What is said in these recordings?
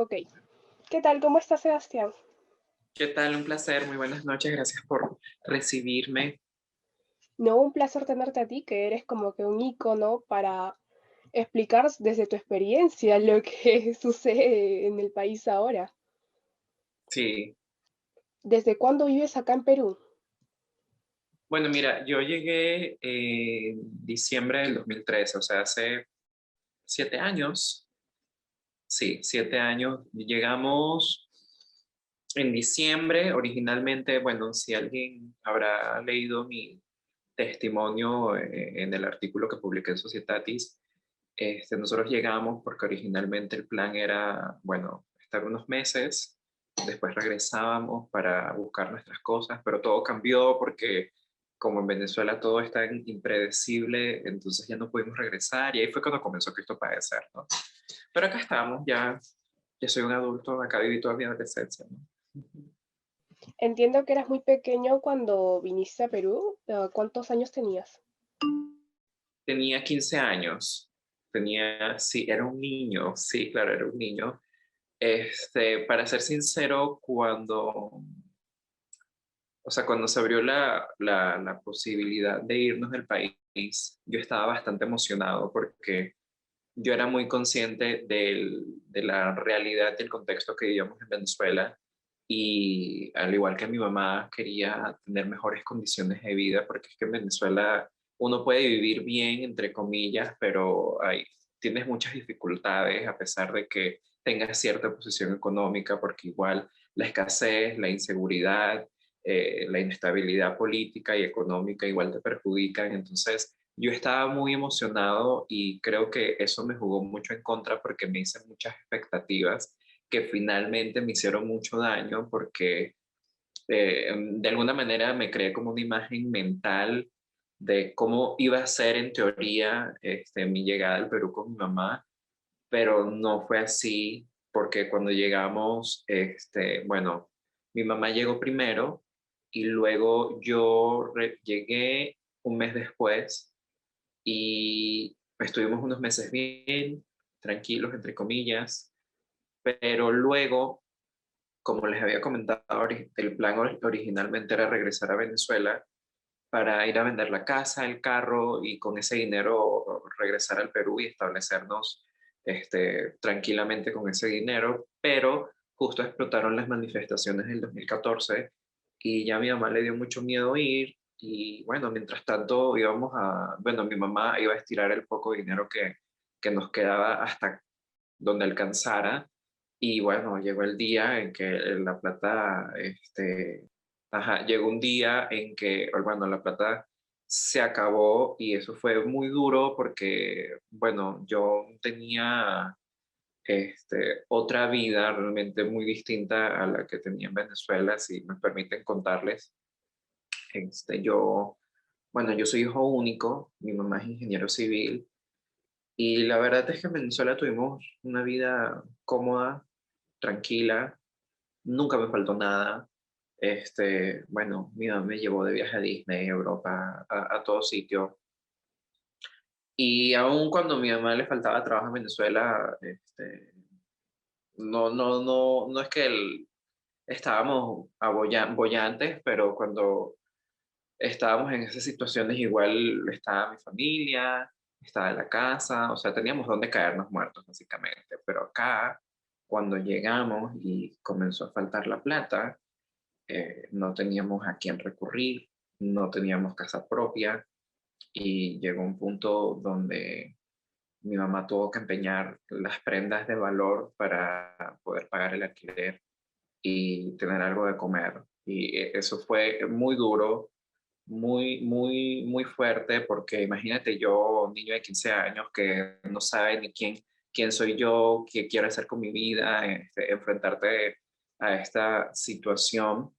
Ok. ¿Qué tal? ¿Cómo está Sebastián? ¿Qué tal? Un placer, muy buenas noches, gracias por recibirme. No, un placer tenerte a ti, que eres como que un ícono para explicar desde tu experiencia lo que sucede en el país ahora. Sí, ¿Desde cuándo vives acá en Perú? bueno, mira, yo llegué en diciembre del 2013, o sea, hace 7 años. Sí, 7 años. Llegamos en diciembre, originalmente, bueno, si alguien habrá leído mi testimonio en el artículo que publiqué en Societatis, nosotros llegamos porque originalmente el plan era, bueno, estar unos meses, después regresábamos para buscar nuestras cosas, pero todo cambió porque como en Venezuela todo es tan impredecible, entonces ya no pudimos regresar y ahí fue cuando comenzó Cristo Padecer, ¿no? Pero acá estamos, ya soy un adulto, acá viví toda mi adolescencia, ¿no? Ujú. Entiendo que eras muy pequeño cuando viniste a Perú. ¿Cuántos años tenías? Tenía 15 años, sí, era un niño, sí, claro, era un niño. Para ser sincero, cuando se abrió la posibilidad de irnos del país, yo estaba bastante emocionado porque yo era muy consciente de la realidad y el contexto que vivíamos en Venezuela y al igual que mi mamá quería tener mejores condiciones de vida porque es que en Venezuela uno puede vivir bien, entre comillas, pero tienes muchas dificultades a pesar de que tengas cierta posición económica porque igual la escasez, la inseguridad, la inestabilidad política y económica igual te perjudican. Entonces, yo estaba muy emocionado y creo que eso me jugó mucho en contra porque me hice muchas expectativas que finalmente me hicieron mucho daño porque de alguna manera me creé como una imagen mental de cómo iba a ser en teoría mi llegada al Perú con mi mamá, pero no fue así porque cuando llegamos, bueno, mi mamá llegó primero y luego yo llegué un mes después y estuvimos unos meses bien, tranquilos, entre comillas, pero luego, como les había comentado, el plan originalmente era regresar a Venezuela para ir a vender la casa, el carro y con ese dinero regresar al Perú y establecernos tranquilamente con ese dinero, pero justo explotaron las manifestaciones del 2014 y ya a mi mamá le dio mucho miedo ir y bueno, mientras tanto bueno, mi mamá iba a estirar el poco dinero que nos quedaba hasta donde alcanzara y bueno, llegó el día en que la plata, ajá, llegó un día en que, bueno, la plata se acabó y eso fue muy duro porque, bueno, yo tenía otra vida realmente muy distinta a la que tenía en Venezuela, si me permiten contarles. Yo, bueno, yo soy hijo único, mi mamá es ingeniero civil y la verdad es que en Venezuela tuvimos una vida cómoda, tranquila, nunca me faltó nada. Bueno, mi mamá me llevó de viaje a Disney, Europa, a todo sitio. Y aun cuando a mi mamá le faltaba trabajo en Venezuela, no es que estábamos bollantes, pero cuando estábamos en esas situaciones igual estaba mi familia, estaba la casa, o sea, teníamos donde caernos muertos básicamente. Pero acá, cuando llegamos y comenzó a faltar la plata, no teníamos a quién recurrir, no teníamos casa propia y llegó un punto donde mi mamá tuvo que empeñar las prendas de valor para poder pagar el alquiler y tener algo de comer. Y eso fue muy duro, muy fuerte, porque imagínate yo, un niño de 15 años que no sabe ni quién soy yo, qué quiero hacer con mi vida, enfrentarte a esta situación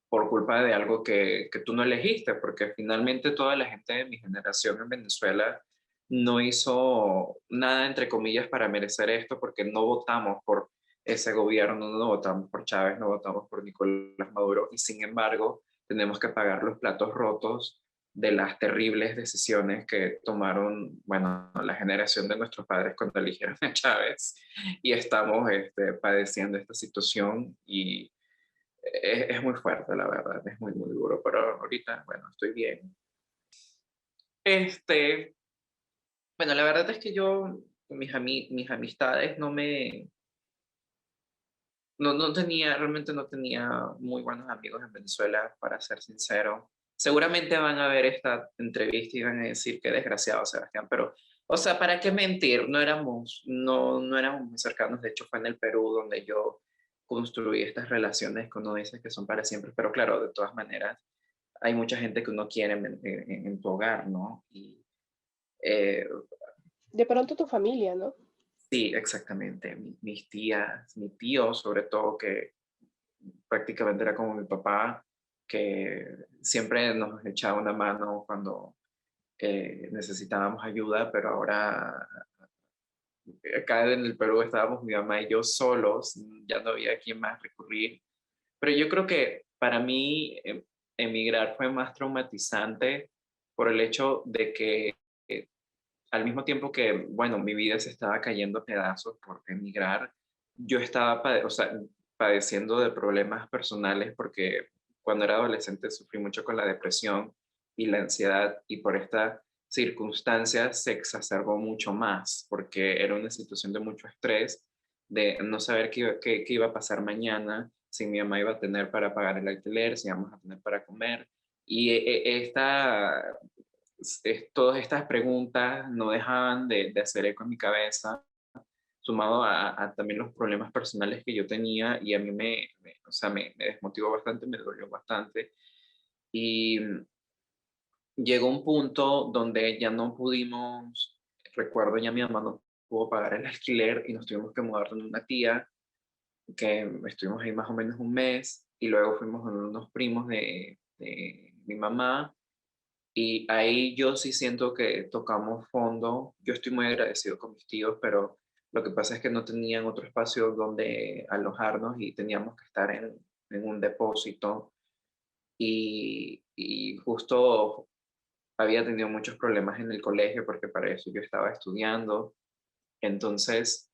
por culpa de algo que tú no elegiste, porque finalmente toda la gente de mi generación en Venezuela no hizo nada, entre comillas, para merecer esto, porque no votamos por ese gobierno, no votamos por Chávez, no votamos por Nicolás Maduro, y sin embargo tenemos que pagar los platos rotos de las terribles decisiones que tomaron, bueno, la generación de nuestros padres cuando eligieron a Chávez y estamos padeciendo esta situación y es muy fuerte, la verdad, es muy, muy duro, pero ahorita, bueno, estoy bien. Este, bueno, la verdad es que yo, mis amistades no tenía, realmente no tenía muy buenos amigos en Venezuela, para ser sincero. Seguramente van a ver esta entrevista y van a decir qué desgraciado, Sebastián, pero, o sea, ¿para qué mentir? No éramos muy cercanos, de hecho fue en el Perú donde yo construí estas relaciones que uno dice que son para siempre, pero claro, de todas maneras, hay mucha gente que uno quiere en tu hogar, ¿no? Y eh, De pronto tu familia, ¿no? sí, exactamente, mis tías, mi tío sobre todo, que prácticamente era como mi papá, que siempre nos echaba una mano cuando necesitábamos ayuda, pero ahora acá en el Perú estábamos mi mamá y yo solos, ya no había a quién más recurrir. Pero yo creo que para mí emigrar fue más traumatizante por el hecho de que al mismo tiempo que, bueno, mi vida se estaba cayendo a pedazos por emigrar, yo estaba, o sea, padeciendo de problemas personales porque cuando era adolescente sufrí mucho con la depresión y la ansiedad y por esta circunstancia se exacerbó mucho más porque era una situación de mucho estrés, de no saber qué iba a pasar mañana, si mi mamá iba a tener para pagar el alquiler, si íbamos a tener para comer. Y todas estas preguntas no dejaban de hacer eco en mi cabeza, sumado a también los problemas personales que yo tenía y a mí o sea, me desmotivó bastante, me dolió bastante. Y llegó un punto donde ya no pudimos, recuerdo ya mi mamá no pudo pagar el alquiler y nos tuvimos que mudar con una tía, que estuvimos ahí más o menos un mes y luego fuimos con unos primos de mi mamá. Y ahí yo sí siento que tocamos fondo. Yo estoy muy agradecido con mis tíos, pero lo que pasa es que no tenían otro espacio donde alojarnos y teníamos que estar en un depósito. Y justo había tenido muchos problemas en el colegio porque para eso yo estaba estudiando. Entonces,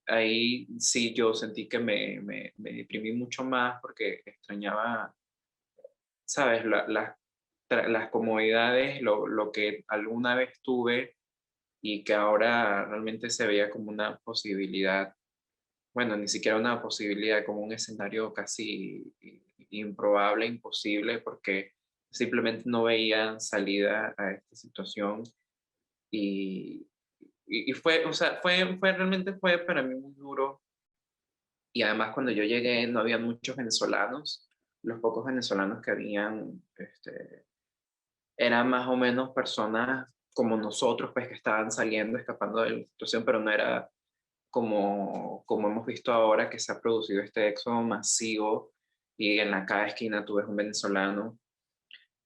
ahí sí yo sentí que me deprimí mucho más porque extrañaba, ¿sabes? Las comodidades, lo que alguna vez tuve y que ahora realmente se veía como una posibilidad, bueno, ni siquiera una posibilidad, como un escenario casi improbable, imposible, porque simplemente no veía salida a esta situación y, y fue, o sea, realmente fue para mí muy duro y además cuando yo llegué no había muchos venezolanos, los pocos venezolanos que habían, eran más o menos personas como nosotros, pues que estaban saliendo, escapando de la situación, pero no era como hemos visto ahora que se ha producido este éxodo masivo y en cada esquina tú ves un venezolano.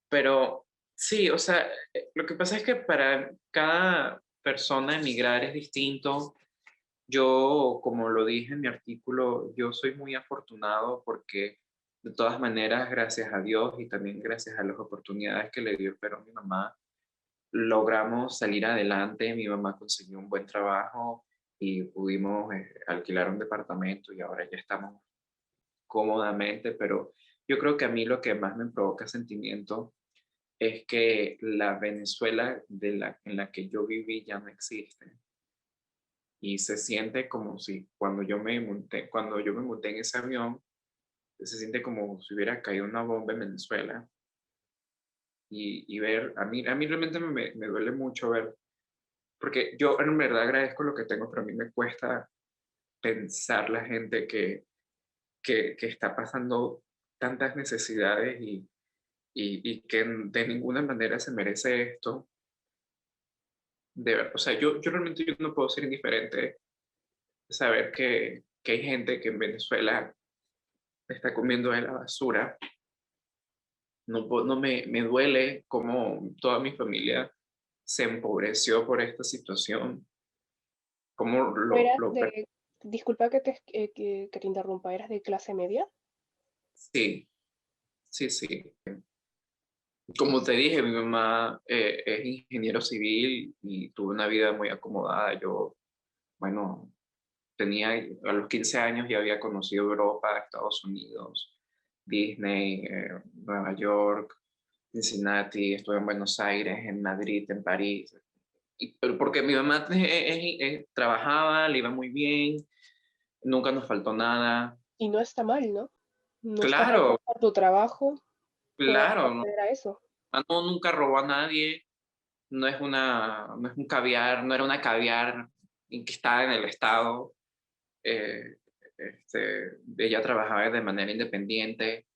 Pero sí, o sea, lo que pasa es que para cada persona emigrar es distinto. Yo, como lo dije en mi artículo, yo soy muy afortunado porque de todas maneras, gracias a Dios y también gracias a las oportunidades que le dio pero mi mamá, logramos salir adelante. Mi mamá consiguió un buen trabajo y pudimos alquilar un departamento y ahora ya estamos cómodamente, pero yo creo que a mí lo que más me provoca sentimiento es que la Venezuela en la que yo viví ya no existe. Y se siente como si cuando yo me monté en ese avión, se siente como si hubiera caído una bomba en Venezuela. Y ver, a mí realmente me duele mucho ver, porque yo en verdad agradezco lo que tengo, pero a mí me cuesta pensar la gente que está pasando tantas necesidades y que de ninguna manera se merece esto. O sea, yo realmente yo no puedo ser indiferente de saber que hay gente que en Venezuela está comiendo de la basura. No me duele como toda mi familia se empobreció por esta situación, cómo ¿O eras lo de, disculpa que te interrumpa, eras de clase media? sí, sí, sí. Como te dije, mi mamá es ingeniero civil y tuve una vida muy acomodada. Yo, bueno, tenía, a los 15 años ya había conocido Europa, Estados Unidos, Disney, Nueva York, Cincinnati, estuve en Buenos Aires, en Madrid, en París. Pero porque mi mamá trabajaba, le iba muy bien, nunca nos faltó nada. Y no está mal, ¿no? No está mal que Claro, por tu trabajo puedas claro, no, acceder a eso. nunca robó a nadie, no es un caviar, no era una caviar que estaba en el Estado. eh, Ella trabajaba de manera independiente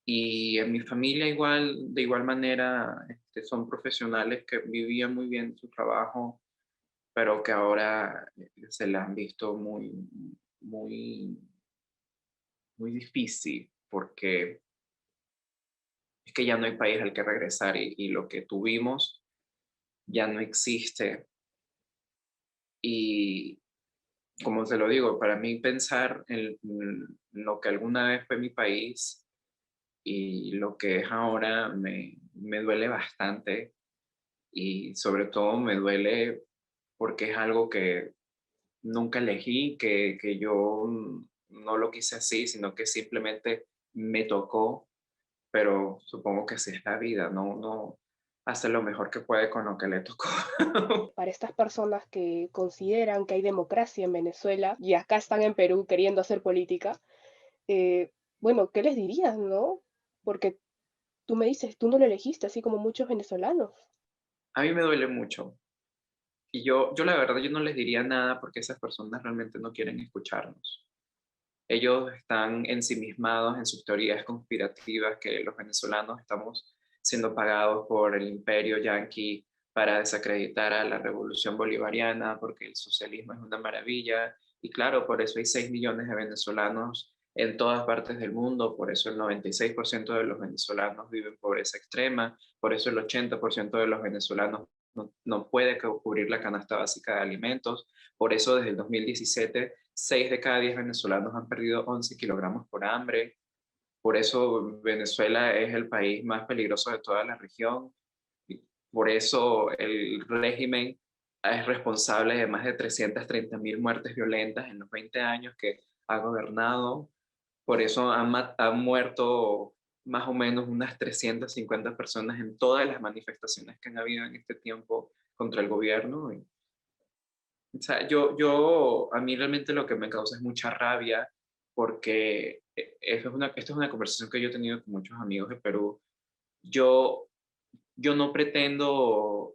y en mi familia igual, de igual manera, son profesionales que vivían muy bien su trabajo, pero que ahora se la han visto muy, muy difícil porque es que ya no hay país al que regresar y lo que tuvimos ya no existe. Y como te lo digo, para mí pensar en lo que alguna vez fue mi país y lo que es ahora me duele bastante y sobre todo me duele porque es algo que nunca elegí, que yo no lo quise así, sino que simplemente me tocó, pero supongo que así es la vida, no hace lo mejor que puede con lo que le tocó. Para estas personas que consideran que hay democracia en Venezuela y acá están en Perú queriendo hacer política, bueno, ¿qué les dirías, no? Porque tú me dices, tú no lo elegiste, así como muchos venezolanos. A mí me duele mucho. Y yo la verdad, yo no les diría nada porque esas personas realmente no quieren escucharnos. Ellos están ensimismados en sus teorías conspirativas que los venezolanos estamos siendo pagados por el imperio yanqui para desacreditar a la revolución bolivariana, porque el socialismo es una maravilla. Y claro, por eso hay 6 millones de venezolanos en todas partes del mundo, por eso el 96% de los venezolanos viven pobreza extrema, por eso el 80% de los venezolanos no puede cubrir la canasta básica de alimentos, por eso desde el 2017 6 de cada 10 venezolanos han perdido 11 kilogramos por hambre. Por eso Venezuela es el país más peligroso de toda la región. Y por eso el régimen es responsable de más de 330.000 muertes violentas en los 20 años que ha gobernado. Por eso han muerto más o menos unas 350 personas en todas las manifestaciones que han habido en este tiempo contra el gobierno. O sea, a mí realmente lo que me causa es mucha rabia porque esto es una conversación que yo he tenido con muchos amigos de Perú. Yo, yo no pretendo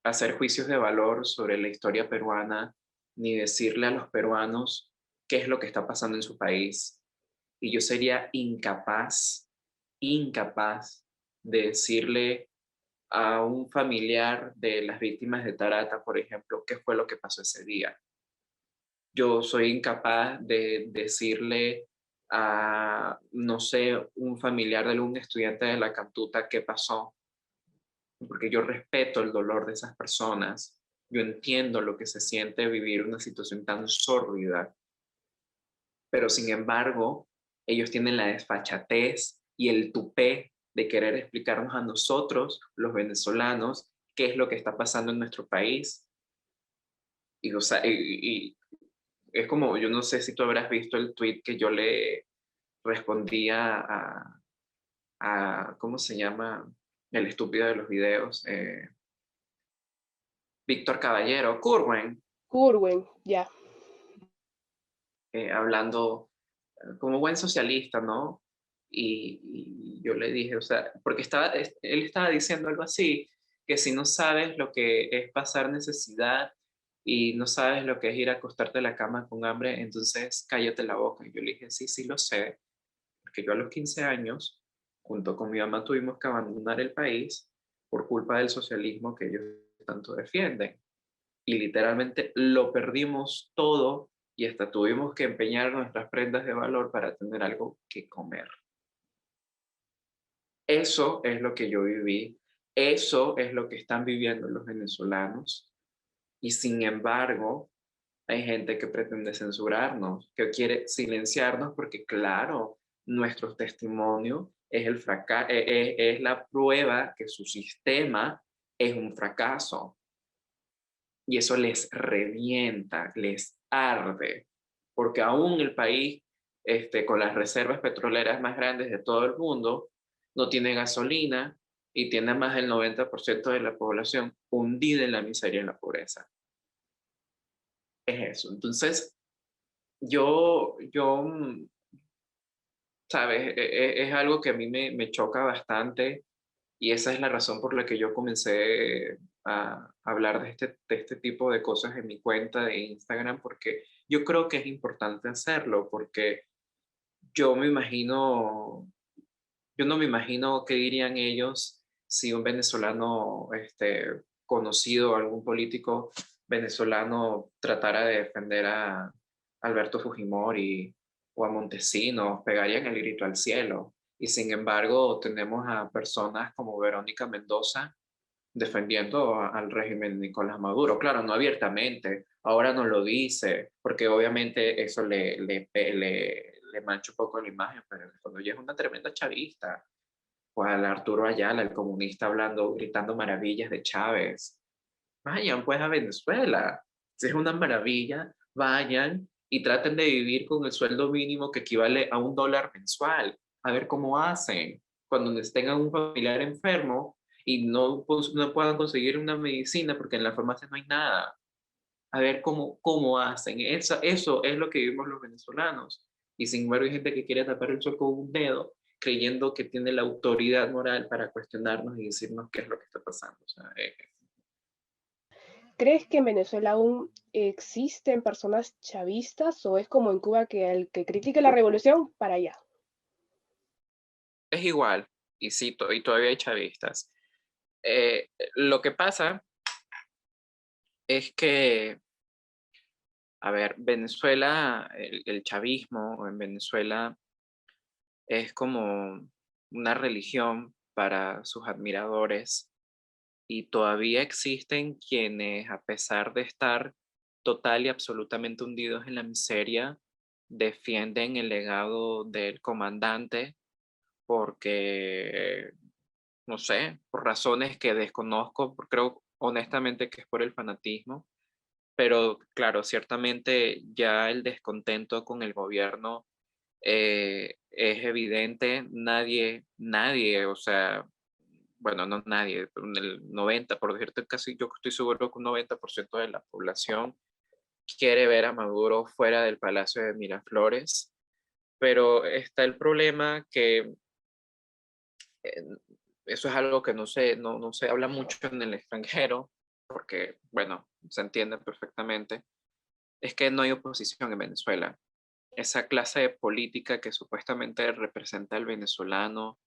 hacer juicios de valor sobre la historia peruana ni decirle a los peruanos qué es lo que está pasando en su país. Y yo sería incapaz de decirle a un familiar de las víctimas de Tarata, por ejemplo, qué fue lo que pasó ese día. Yo soy incapaz de decirle a, no sé, un familiar de algún estudiante de la Cantuta qué pasó, porque yo respeto el dolor de esas personas. Yo entiendo lo que se siente vivir una situación tan sórdida, pero sin embargo, ellos tienen la desfachatez y el tupé de querer explicarnos a nosotros, los venezolanos, qué es lo que está pasando en nuestro país. Y, o sea, es como, yo no sé si tú habrás visto el tweet que yo le respondía ¿cómo se llama? El estúpido de los videos, Víctor Caballero, Curwen, Curwen, ya. hablando como buen socialista, ¿no? Y yo le dije, o sea, porque él estaba diciendo algo así, que si no sabes lo que es pasar necesidad y no sabes lo que es ir a acostarte a la cama con hambre, entonces cállate la boca. Y yo le dije, sí, sí lo sé, porque yo a los 15 años, junto con mi mamá, tuvimos que abandonar el país por culpa del socialismo que ellos tanto defienden. Y literalmente lo perdimos todo y hasta tuvimos que empeñar nuestras prendas de valor para tener algo que comer. Eso es lo que yo viví, eso es lo que están viviendo los venezolanos y sin embargo hay gente que pretende censurarnos, que quiere silenciarnos porque claro, nuestro testimonio es la prueba que su sistema es un fracaso. Y eso les revienta, les arde, porque aún el país, con las reservas petroleras más grandes de todo el mundo, no tiene gasolina y tiene más del 90% de la población hundida en la miseria y en la pobreza. Es eso. Entonces, yo, ¿sabes? Es algo que a mí me choca bastante y esa es la razón por la que yo comencé a hablar de este tipo de cosas en mi cuenta de Instagram, porque yo creo que es importante hacerlo, porque yo me imagino, yo no me imagino qué dirían ellos si un venezolano conocido, algún político venezolano tratara de defender a Alberto Fujimori o a Montesinos, pegarían el grito al cielo. Y sin embargo, tenemos a personas como Verónica Mendoza defendiendo al régimen de Nicolás Maduro. Claro, no abiertamente, ahora no lo dice, porque obviamente eso le mancha un poco la imagen, pero cuando ella es una tremenda chavista, pues al Arturo Ayala, el comunista, hablando, gritando maravillas de Chávez. Vayan pues a Venezuela, si es una maravilla, vayan y traten de vivir con el sueldo mínimo que equivale a $1 mensual, a ver cómo hacen. Cuando tengan un familiar enfermo y no puedan conseguir una medicina porque en la farmacia no hay nada, a ver cómo hacen. Eso es lo que vivimos los venezolanos. Y sin embargo hay gente que quiere tapar el sol con un dedo creyendo que tiene la autoridad moral para cuestionarnos y decirnos qué es lo que está pasando. O sea, ¿Crees que en Venezuela aún existen personas chavistas o es como en Cuba que el que critique la revolución para allá? es igual, y sí, y todavía hay chavistas. Lo que pasa es que, a ver, Venezuela, el chavismo en Venezuela es como una religión para sus admiradores y todavía existen quienes, a pesar de estar total y absolutamente hundidos en la miseria, defienden el legado del comandante porque no sé, por razones que desconozco, creo honestamente que es por el fanatismo, pero claro, ciertamente ya el descontento con el gobierno es evidente, nadie, o sea, bueno, no nadie, pero en el 90, por decirte casi, yo estoy seguro que un 90% de la población quiere ver a Maduro fuera del Palacio de Miraflores, pero está el problema que eh, eso es algo que no se habla mucho en el extranjero, porque, bueno, se entiende perfectamente, es que no hay oposición en Venezuela. Esa clase de política que supuestamente representa al venezolano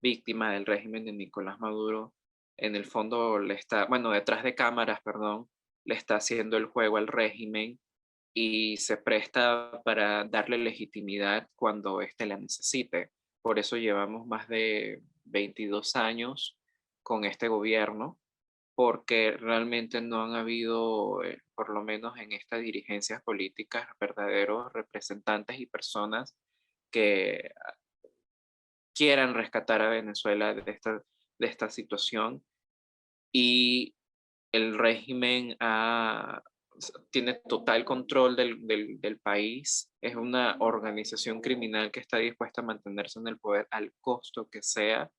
víctima del régimen de Nicolás Maduro, en el fondo le está, bueno, detrás de cámaras, perdón, le está haciendo el juego al régimen y se presta para darle legitimidad cuando éste la necesite. Por eso llevamos más de 22 años con este gobierno, porque realmente no han habido, por lo menos en estas dirigencias políticas, verdaderos representantes y personas que quieran rescatar a Venezuela de esta situación. Y el régimen tiene total control del país, es una organización criminal que está dispuesta a mantenerse en el poder al costo que sea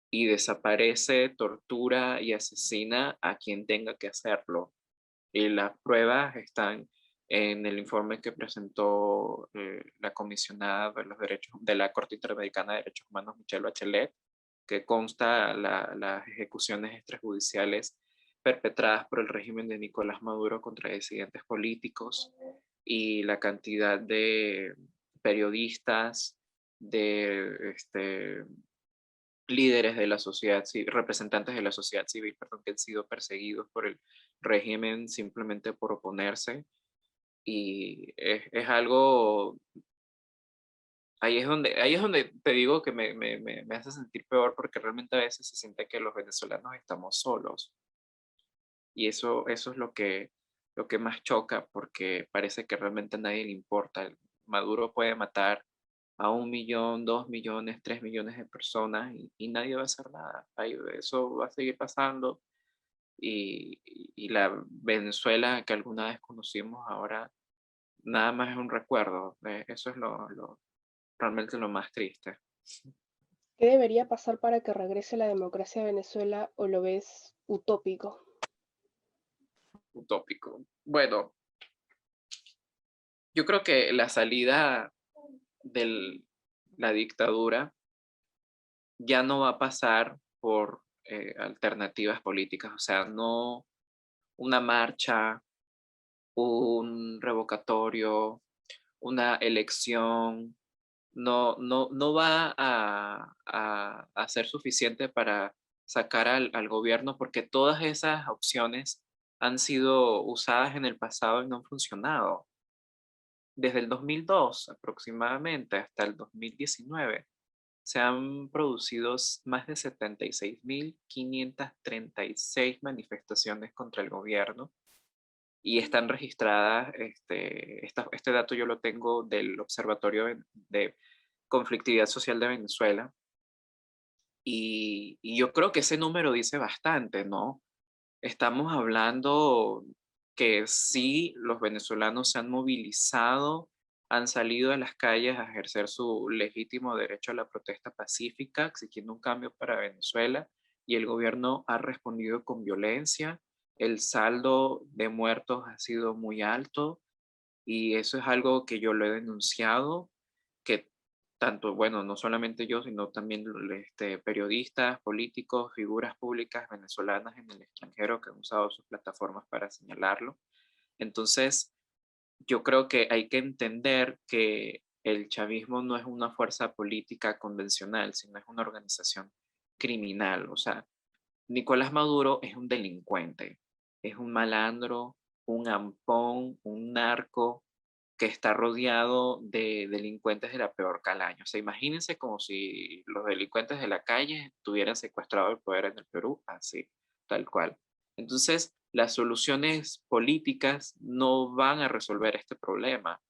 y desaparece, tortura y asesina a quien tenga que hacerlo. Y las pruebas están en el informe que presentó la comisionada de los derechos de la Corte Interamericana de Derechos Humanos, Michelle Bachelet, que consta las ejecuciones extrajudiciales perpetradas por el régimen de Nicolás Maduro contra disidentes políticos y la cantidad de periodistas, de líderes de la sociedad civil, representantes de la sociedad civil, perdón, que han sido perseguidos por el régimen simplemente por oponerse. Y es algo, ahí es donde te digo que me hace sentir peor porque realmente a veces se siente que los venezolanos estamos solos. Y eso es lo que más choca porque parece que realmente a nadie le importa. Maduro puede matar a 1 millón, 2 millones, 3 millones de personas y nadie va a hacer nada. Eso va a seguir pasando y la Venezuela que alguna vez conocimos ahora nada más es un recuerdo. Eso es realmente lo más triste. ¿Qué debería pasar para que regrese la democracia a Venezuela o lo ves utópico? Utópico. Bueno, yo creo que la salida de la dictadura ya no va a pasar por alternativas políticas, o sea, no una marcha, un revocatorio, una elección, no va a ser suficiente para sacar al gobierno porque todas esas opciones han sido usadas en el pasado y no han funcionado. Desde el 2002 aproximadamente hasta el 2019 se han producido más de 76.536 manifestaciones contra el gobierno y están registradas, este dato yo lo tengo del Observatorio de Conflictividad Social de Venezuela, y yo creo que ese número dice bastante, ¿no? Estamos hablando que sí, los venezolanos se han movilizado, han salido a las calles a ejercer su legítimo derecho a la protesta pacífica, exigiendo un cambio para Venezuela, y el gobierno ha respondido con violencia. El saldo de muertos ha sido muy alto y eso es algo que yo lo he denunciado, que tanto, bueno, no solamente yo, sino también periodistas, políticos, figuras públicas venezolanas en el extranjero que han usado sus plataformas para señalarlo. Entonces, yo creo que hay que entender que el chavismo no es una fuerza política convencional, sino es una organización criminal. O sea, Nicolás Maduro es un delincuente, es un malandro, un ampón, un narco que está rodeado de delincuentes de la peor calaña. O sea, imagínense como si los delincuentes de la calle tuvieran secuestrado el poder en el Perú, así, tal cual. Entonces, las soluciones políticas no van a resolver este problema.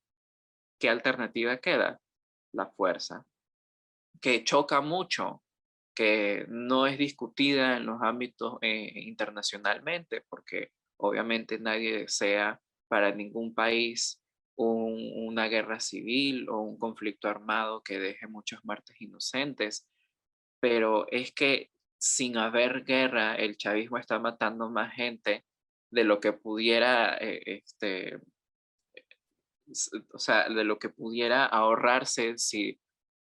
¿Qué alternativa queda? La fuerza, que choca mucho, que no es discutida en los ámbitos internacionalmente, porque obviamente nadie desea para ningún país una guerra civil o un conflicto armado que deje muchas muertes inocentes, pero es que sin haber guerra, el chavismo está matando más gente de lo que pudiera, o sea, de lo que pudiera ahorrarse si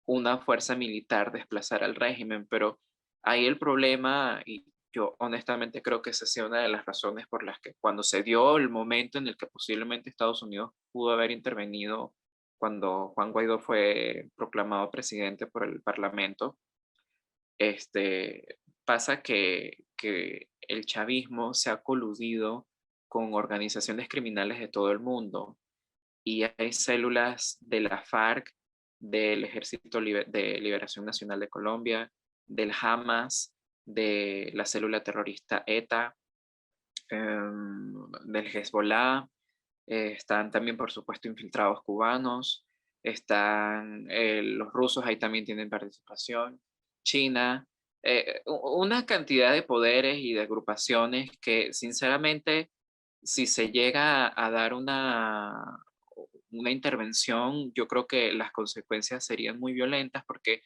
una fuerza militar desplazar al régimen, pero ahí el problema, y yo honestamente creo que esa ha sido una de las razones por las que cuando se dio el momento en el que posiblemente Estados Unidos pudo haber intervenido cuando Juan Guaidó fue proclamado presidente por el Parlamento, pasa que el chavismo se ha coludido con organizaciones criminales de todo el mundo y hay células de la FARC, del Ejército de Liberación Nacional de Colombia, del Hamas, de la célula terrorista ETA, del Hezbollah, están también, por supuesto, infiltrados cubanos, están los rusos, ahí también tienen participación, China, una cantidad de poderes y de agrupaciones que, sinceramente, si se llega a dar una intervención, yo creo que las consecuencias serían muy violentas porque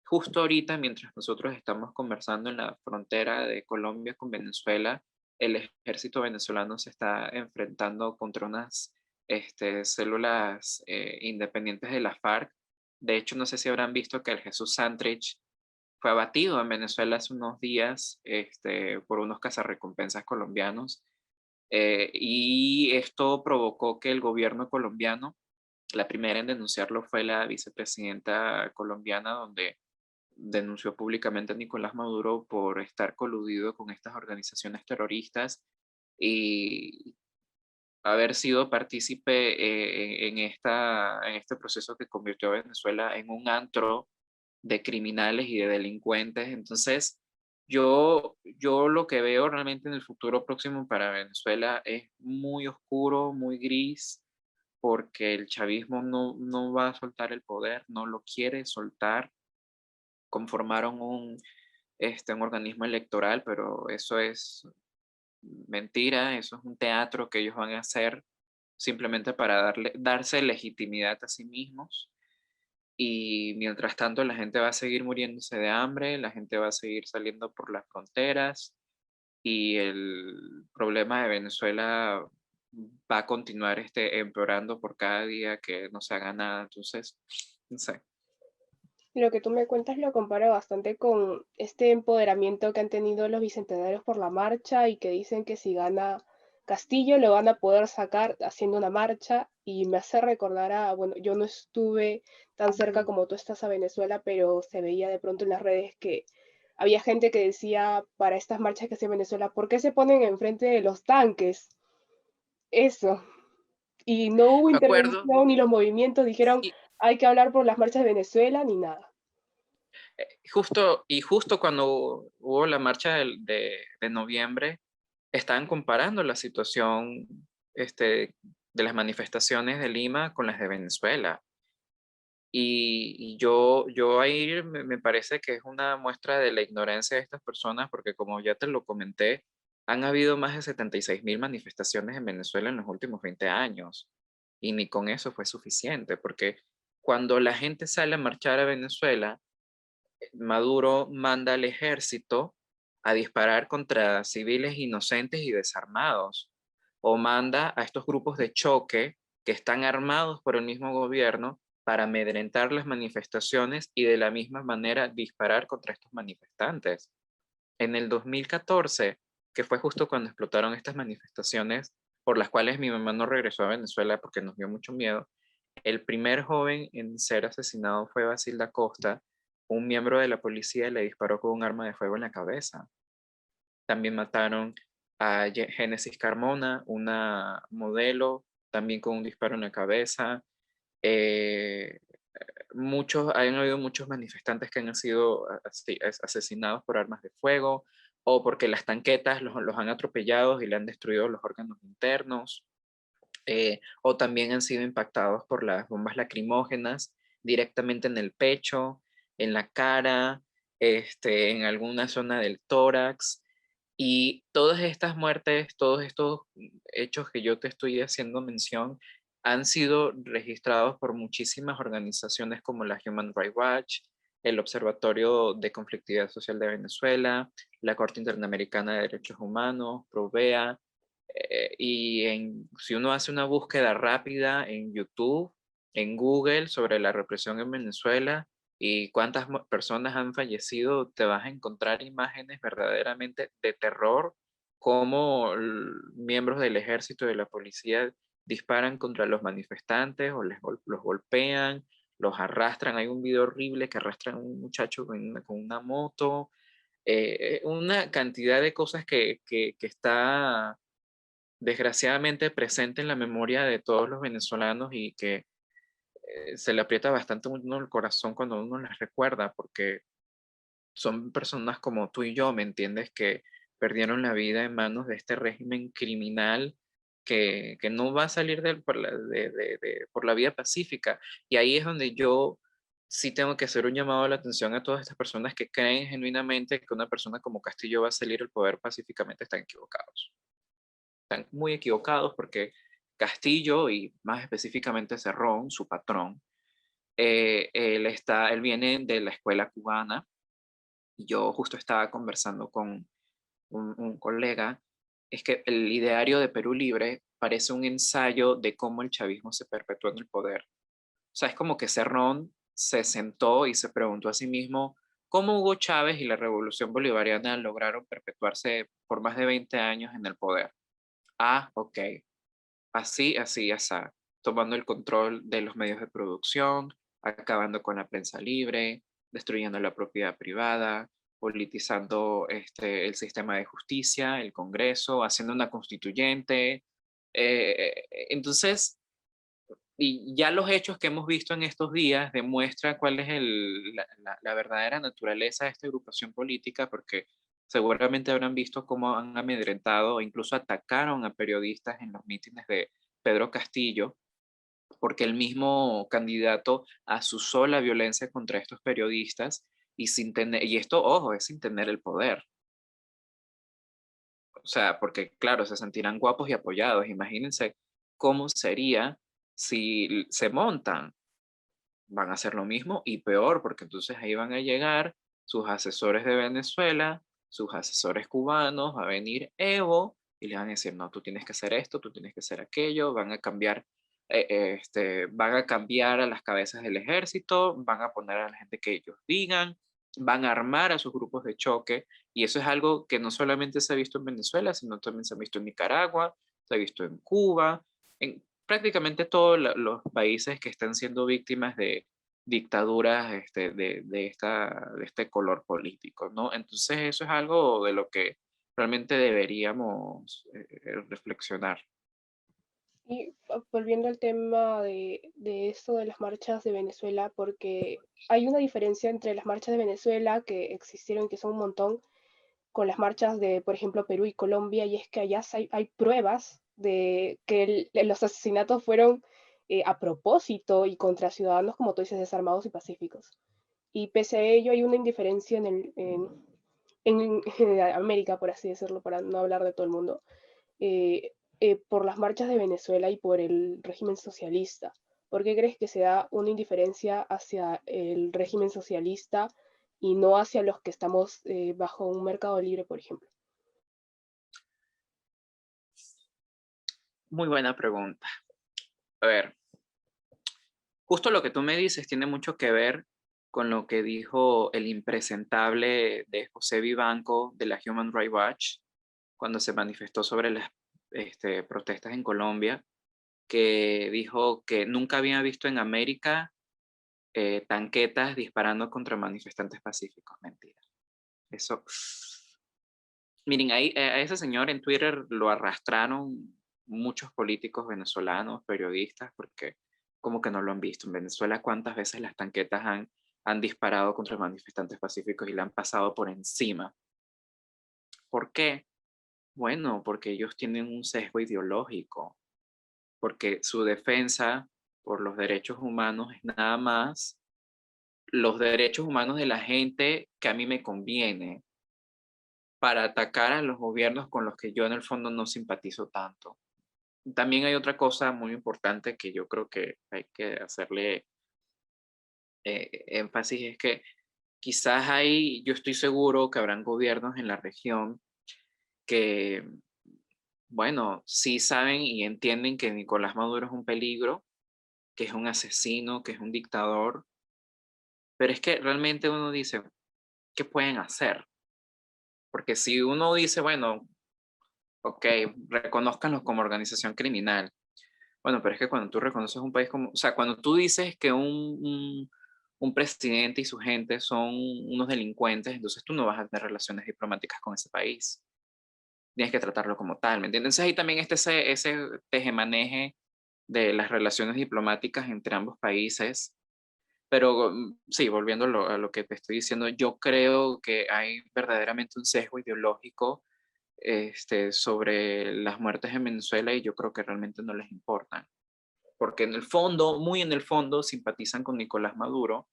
justo ahorita, mientras nosotros estamos conversando en la frontera de Colombia con Venezuela, el ejército venezolano se está enfrentando contra unas células independientes de la FARC. De hecho, no sé si habrán visto que el Jesús Santrich fue abatido en Venezuela hace unos días por unos cazarrecompensas colombianos. Y esto provocó que el gobierno colombiano, la primera en denunciarlo fue la vicepresidenta colombiana, donde denunció públicamente a Nicolás Maduro por estar coludido con estas organizaciones terroristas y haber sido partícipe en este proceso que convirtió a Venezuela en un antro de criminales y de delincuentes. Entonces, yo lo que veo realmente en el futuro próximo para Venezuela es muy oscuro, muy gris, porque el chavismo no va a soltar el poder, no lo quiere soltar. Conformaron un organismo electoral, pero eso es mentira, eso es un teatro que ellos van a hacer simplemente para darse legitimidad a sí mismos. Y mientras tanto, la gente va a seguir muriéndose de hambre, la gente va a seguir saliendo por las fronteras y el problema de Venezuela va a continuar empeorando por cada día que no se haga nada. Entonces, no sé. Lo que tú me cuentas lo comparo bastante con este empoderamiento que han tenido los bicentenarios por la marcha y que dicen que si gana Castillo lo van a poder sacar haciendo una marcha y me hace recordar a, bueno, yo no estuve tan cerca como tú estás a Venezuela, pero se veía de pronto en las redes que había gente que decía para estas marchas que hace Venezuela, ¿por qué se ponen enfrente de los tanques? Eso. Y no hubo Me acuerdo, intervención ni los movimientos dijeron y hay que hablar por las marchas de Venezuela ni nada. justo cuando hubo la marcha de noviembre, estaban comparando la situación de las manifestaciones de Lima con las de Venezuela. Y yo ahí me parece que es una muestra de la ignorancia de estas personas, porque como ya te lo comenté, han habido más de 76.000 manifestaciones en Venezuela en los últimos 20 años. Y ni con eso fue suficiente, porque cuando la gente sale a marchar a Venezuela, Maduro manda al ejército a disparar contra civiles inocentes y desarmados, o manda a estos grupos de choque que están armados por el mismo gobierno para amedrentar las manifestaciones y de la misma manera disparar contra estos manifestantes. En el 2014, que fue justo cuando explotaron estas manifestaciones por las cuales mi mamá no regresó a Venezuela porque nos dio mucho miedo, el primer joven en ser asesinado fue Basilda Costa. Un miembro de la policía le disparó con un arma de fuego en la cabeza. También mataron a Génesis Carmona, una modelo, también con un disparo en la cabeza. Eh, Han habido muchos manifestantes que han sido asesinados por armas de fuego o porque las tanquetas los han atropellado y le han destruido los órganos internos. O también han sido impactados por las bombas lacrimógenas directamente en el pecho, en la cara, en alguna zona del tórax. Y todas estas muertes, todos estos hechos que yo te estoy haciendo mención, han sido registrados por muchísimas organizaciones como la Human Rights Watch, el Observatorio de Conflictividad Social de Venezuela, la Corte Interamericana de Derechos Humanos, Provea, si uno hace una búsqueda rápida en YouTube, en Google sobre la represión en Venezuela y cuántas personas han fallecido, te vas a encontrar imágenes verdaderamente de terror, como miembros del ejército y de la policía disparan contra los manifestantes o los golpean, los arrastran. Hay un video horrible que arrastran a un muchacho con una moto. Una cantidad de cosas que está desgraciadamente presente en la memoria de todos los venezolanos y que se le aprieta bastante uno el corazón cuando uno las recuerda, porque son personas como tú y yo, ¿me entiendes? Que perdieron la vida en manos de este régimen criminal que no va a salir por la vía pacífica. Y ahí es donde yo sí tengo que hacer un llamado a la atención a todas estas personas que creen genuinamente que una persona como Castillo va a salir del poder pacíficamente. Están equivocados. Están muy equivocados porque Castillo, y más específicamente Cerrón, su patrón, él viene de la escuela cubana. Y yo justo estaba conversando con un colega, es que el ideario de Perú Libre parece un ensayo de cómo el chavismo se perpetuó en el poder. O sea, es como que Cerrón se sentó y se preguntó a sí mismo cómo Hugo Chávez y la Revolución Bolivariana lograron perpetuarse por más de 20 años en el poder. Ah, ok, así, así, tomando el control de los medios de producción, acabando con la prensa libre, destruyendo la propiedad privada, politizando el sistema de justicia, el Congreso, haciendo una constituyente. Entonces, y ya los hechos que hemos visto en estos días demuestran cuál es la verdadera naturaleza de esta agrupación política, porque seguramente habrán visto cómo han amedrentado o incluso atacaron a periodistas en los mítines de Pedro Castillo. porque el mismo candidato asusó la violencia contra estos periodistas y sin tener, y esto, ojo, es sin tener el poder. O sea, porque claro, se sentirán guapos y apoyados. Imagínense cómo sería si se montan. Van a hacer lo mismo y peor, porque entonces ahí van a llegar sus asesores de Venezuela, sus asesores cubanos, va a venir Evo y le van a decir, no, tú tienes que hacer esto, tú tienes que hacer aquello, van a cambiar, van a cambiar a las cabezas del ejército, van a poner a la gente que ellos digan, van a armar a sus grupos de choque, y eso es algo que no solamente se ha visto en Venezuela, sino también se ha visto en Nicaragua, se ha visto en Cuba, en prácticamente todos los países que están siendo víctimas de dictaduras de este color político, ¿no? Entonces eso es algo de lo que realmente deberíamos reflexionar. Y volviendo al tema de esto de las marchas de Venezuela, porque hay una diferencia entre las marchas de Venezuela que existieron, que son un montón, con las marchas de, por ejemplo, Perú y Colombia, y es que allá hay pruebas de que los asesinatos fueron a propósito y contra ciudadanos, como tú dices, desarmados y pacíficos. Y pese a ello hay una indiferencia en América, por así decirlo, para no hablar de todo el mundo, eh, por las marchas de Venezuela y por el régimen socialista. ¿Por qué crees que se da una indiferencia hacia el régimen socialista y no hacia los que estamos bajo un mercado libre, por ejemplo? Muy buena pregunta. A ver, justo lo que tú me dices tiene mucho que ver con lo que dijo el impresentable de José Vivanco de la Human Rights Watch cuando se manifestó sobre las protestas en Colombia, que dijo que nunca había visto en América tanquetas disparando contra manifestantes pacíficos. Mentira. Eso. Miren, ahí, a ese señor en Twitter lo arrastraron muchos políticos venezolanos, periodistas, porque como que no lo han visto. En Venezuela, ¿cuántas veces las tanquetas han disparado contra manifestantes pacíficos y le han pasado por encima? ¿Por qué? Bueno, porque ellos tienen un sesgo ideológico, porque su defensa por los derechos humanos es nada más los derechos humanos de la gente que a mí me conviene para atacar a los gobiernos con los que yo en el fondo no simpatizo tanto. También hay otra cosa muy importante que yo creo que hay que hacerle énfasis, es que quizás hay, yo estoy seguro que habrán gobiernos en la región que, bueno, sí saben y entienden que Nicolás Maduro es un peligro, que es un asesino, que es un dictador, pero es que realmente uno dice, ¿qué pueden hacer? Porque si uno dice, bueno, ok, reconózcanlos como organización criminal. Bueno, pero es que cuando tú reconoces un país como, o sea, cuando tú dices que un presidente y su gente son unos delincuentes, entonces tú no vas a tener relaciones diplomáticas con ese país. Tienes que tratarlo como tal, ¿me entiendes? Entonces ahí también está ese tejemaneje de las relaciones diplomáticas entre ambos países. Pero sí, volviendo a lo que te estoy diciendo, yo creo que hay verdaderamente un sesgo ideológico sobre las muertes en Venezuela y yo creo que realmente no les importan, porque en el fondo, muy en el fondo, simpatizan con Nicolás Maduro,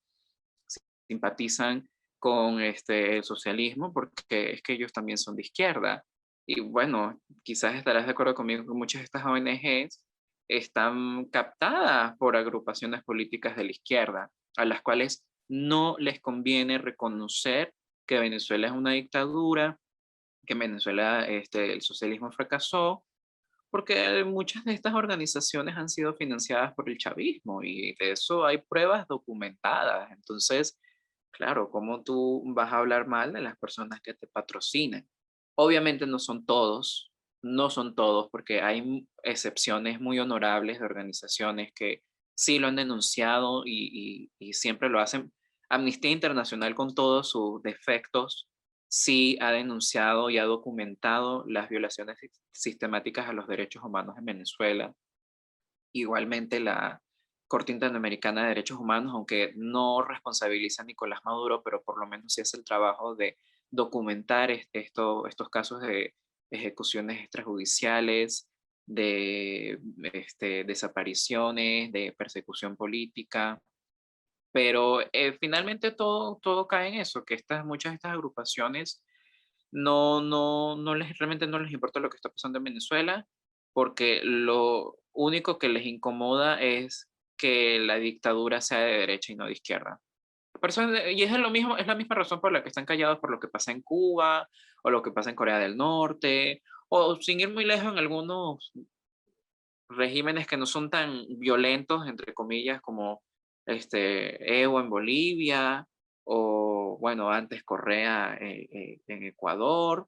simpatizan con el socialismo, porque es que ellos también son de izquierda. Y bueno, quizás estarás de acuerdo conmigo que muchas de estas ONGs están captadas por agrupaciones políticas de la izquierda, a las cuales no les conviene reconocer que Venezuela es una dictadura, que en Venezuela el socialismo fracasó, porque muchas de estas organizaciones han sido financiadas por el chavismo y de eso hay pruebas documentadas. Entonces, claro, ¿cómo tú vas a hablar mal de las personas que te patrocinan? Obviamente no son todos, no son todos, porque hay excepciones muy honorables de organizaciones que sí lo han denunciado y siempre lo hacen. Amnistía Internacional, con todos sus defectos, sí ha denunciado y ha documentado las violaciones sistemáticas a los derechos humanos en Venezuela. Igualmente la Corte Interamericana de Derechos Humanos, aunque no responsabiliza a Nicolás Maduro, pero por lo menos sí hace el trabajo de documentar estos casos de ejecuciones extrajudiciales. de desapariciones, de persecución política, pero finalmente todo cae en eso, que muchas de estas agrupaciones realmente no les importa lo que está pasando en Venezuela, porque lo único que les incomoda es que la dictadura sea de derecha y no de izquierda. Y es lo mismo, es la misma razón por la que están callados por lo que pasa en Cuba, o lo que pasa en Corea del Norte, o sin ir muy lejos en algunos regímenes que no son tan violentos, entre comillas, como Evo en Bolivia, o bueno, antes Correa en Ecuador,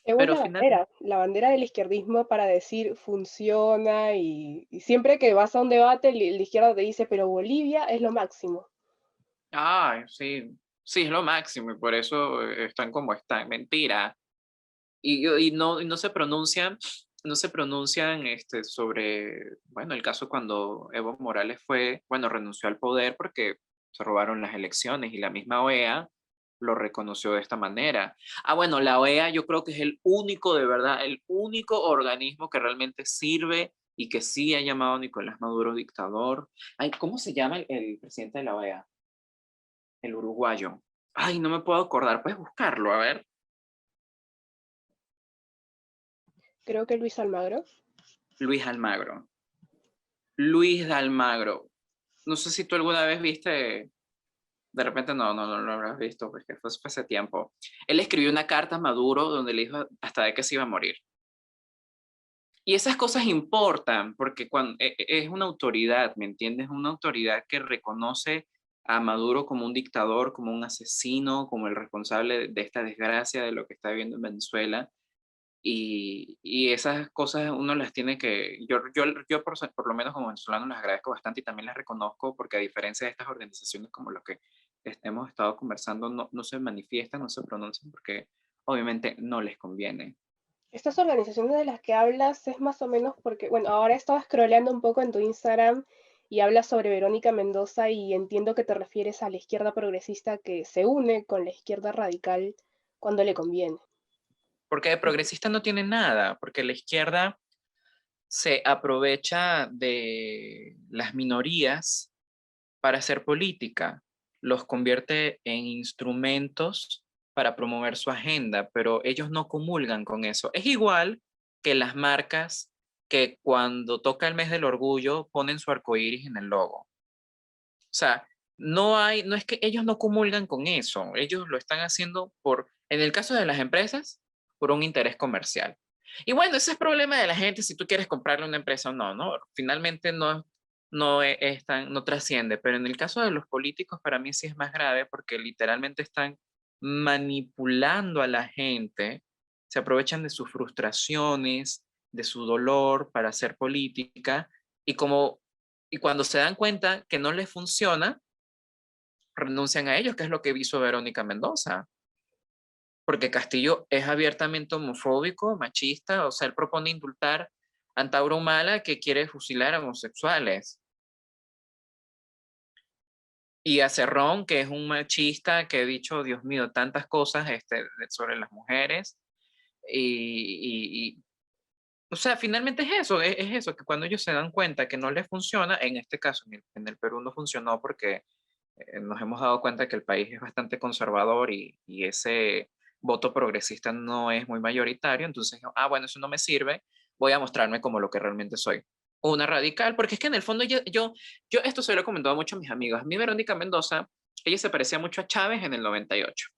Evo es pero finalmente, la bandera del izquierdismo para decir funciona y siempre que vas a un debate, la izquierda te dice, pero Bolivia es lo máximo. sí, sí, es lo máximo, y por eso están como están, mentira. Y no se pronuncian, no se pronuncian sobre, bueno, el caso cuando Evo Morales bueno, renunció al poder porque se robaron las elecciones y la misma OEA lo reconoció de esta manera. Bueno, la OEA yo creo que es el único, de verdad, el único organismo que realmente sirve y que sí ha llamado a Nicolás Maduro dictador. Ay, ¿cómo se llama el presidente de la OEA? El uruguayo. Ay, no me puedo acordar, puedes buscarlo, a ver. Creo que Luis Almagro. Luis Almagro. Luis de Almagro. No sé si tú alguna vez viste, de repente no lo habrás visto, porque fue hace tiempo. Él escribió una carta a Maduro donde le dijo hasta de que se iba a morir. Y esas cosas importan porque cuando, es una autoridad, ¿me entiendes? Una autoridad que reconoce a Maduro como un dictador, como un asesino, como el responsable de esta desgracia de lo que está viviendo en Venezuela. Y esas cosas uno las tiene que, yo por lo menos como venezolano las agradezco bastante y también las reconozco porque a diferencia de estas organizaciones como lo que hemos estado conversando, no se manifiestan, no se pronuncian porque obviamente no les conviene. Estas organizaciones de las que hablas es más o menos porque, bueno, ahora estaba scrolleando un poco en tu Instagram y hablas sobre Verónica Mendoza y entiendo que te refieres a la izquierda progresista que se une con la izquierda radical cuando le conviene. Porque de progresista no tiene nada, porque la izquierda se aprovecha de las minorías para hacer política, los convierte en instrumentos para promover su agenda, pero ellos no comulgan con eso. Es igual que las marcas que cuando toca el mes del orgullo ponen su arcoíris en el logo. O sea, no es que ellos no comulgan con eso, ellos lo están haciendo en el caso de las empresas, por un interés comercial. Y bueno, ese es problema de la gente si tú quieres comprarle una empresa o no, ¿no? Finalmente no trasciende, pero en el caso de los políticos para mí sí es más grave porque literalmente están manipulando a la gente, se aprovechan de sus frustraciones, de su dolor para hacer política y y cuando se dan cuenta que no les funciona, renuncian a ellos, que es lo que hizo Verónica Mendoza. Porque Castillo es abiertamente homofóbico, machista, o sea, él propone indultar a Antauro Humala que quiere fusilar a homosexuales. Y a Cerrón, que es un machista que ha dicho, Dios mío, tantas cosas sobre las mujeres. O sea, finalmente es eso, que cuando ellos se dan cuenta que no les funciona, en este caso, en el Perú no funcionó porque nos hemos dado cuenta que el país es bastante conservador y ese voto progresista no es muy mayoritario, entonces, bueno, eso no me sirve, voy a mostrarme como lo que realmente soy. Una radical, porque es que en el fondo yo esto se lo he comentado mucho a mis amigos. A mí Verónica Mendoza, ella se parecía mucho a Chávez en el 98,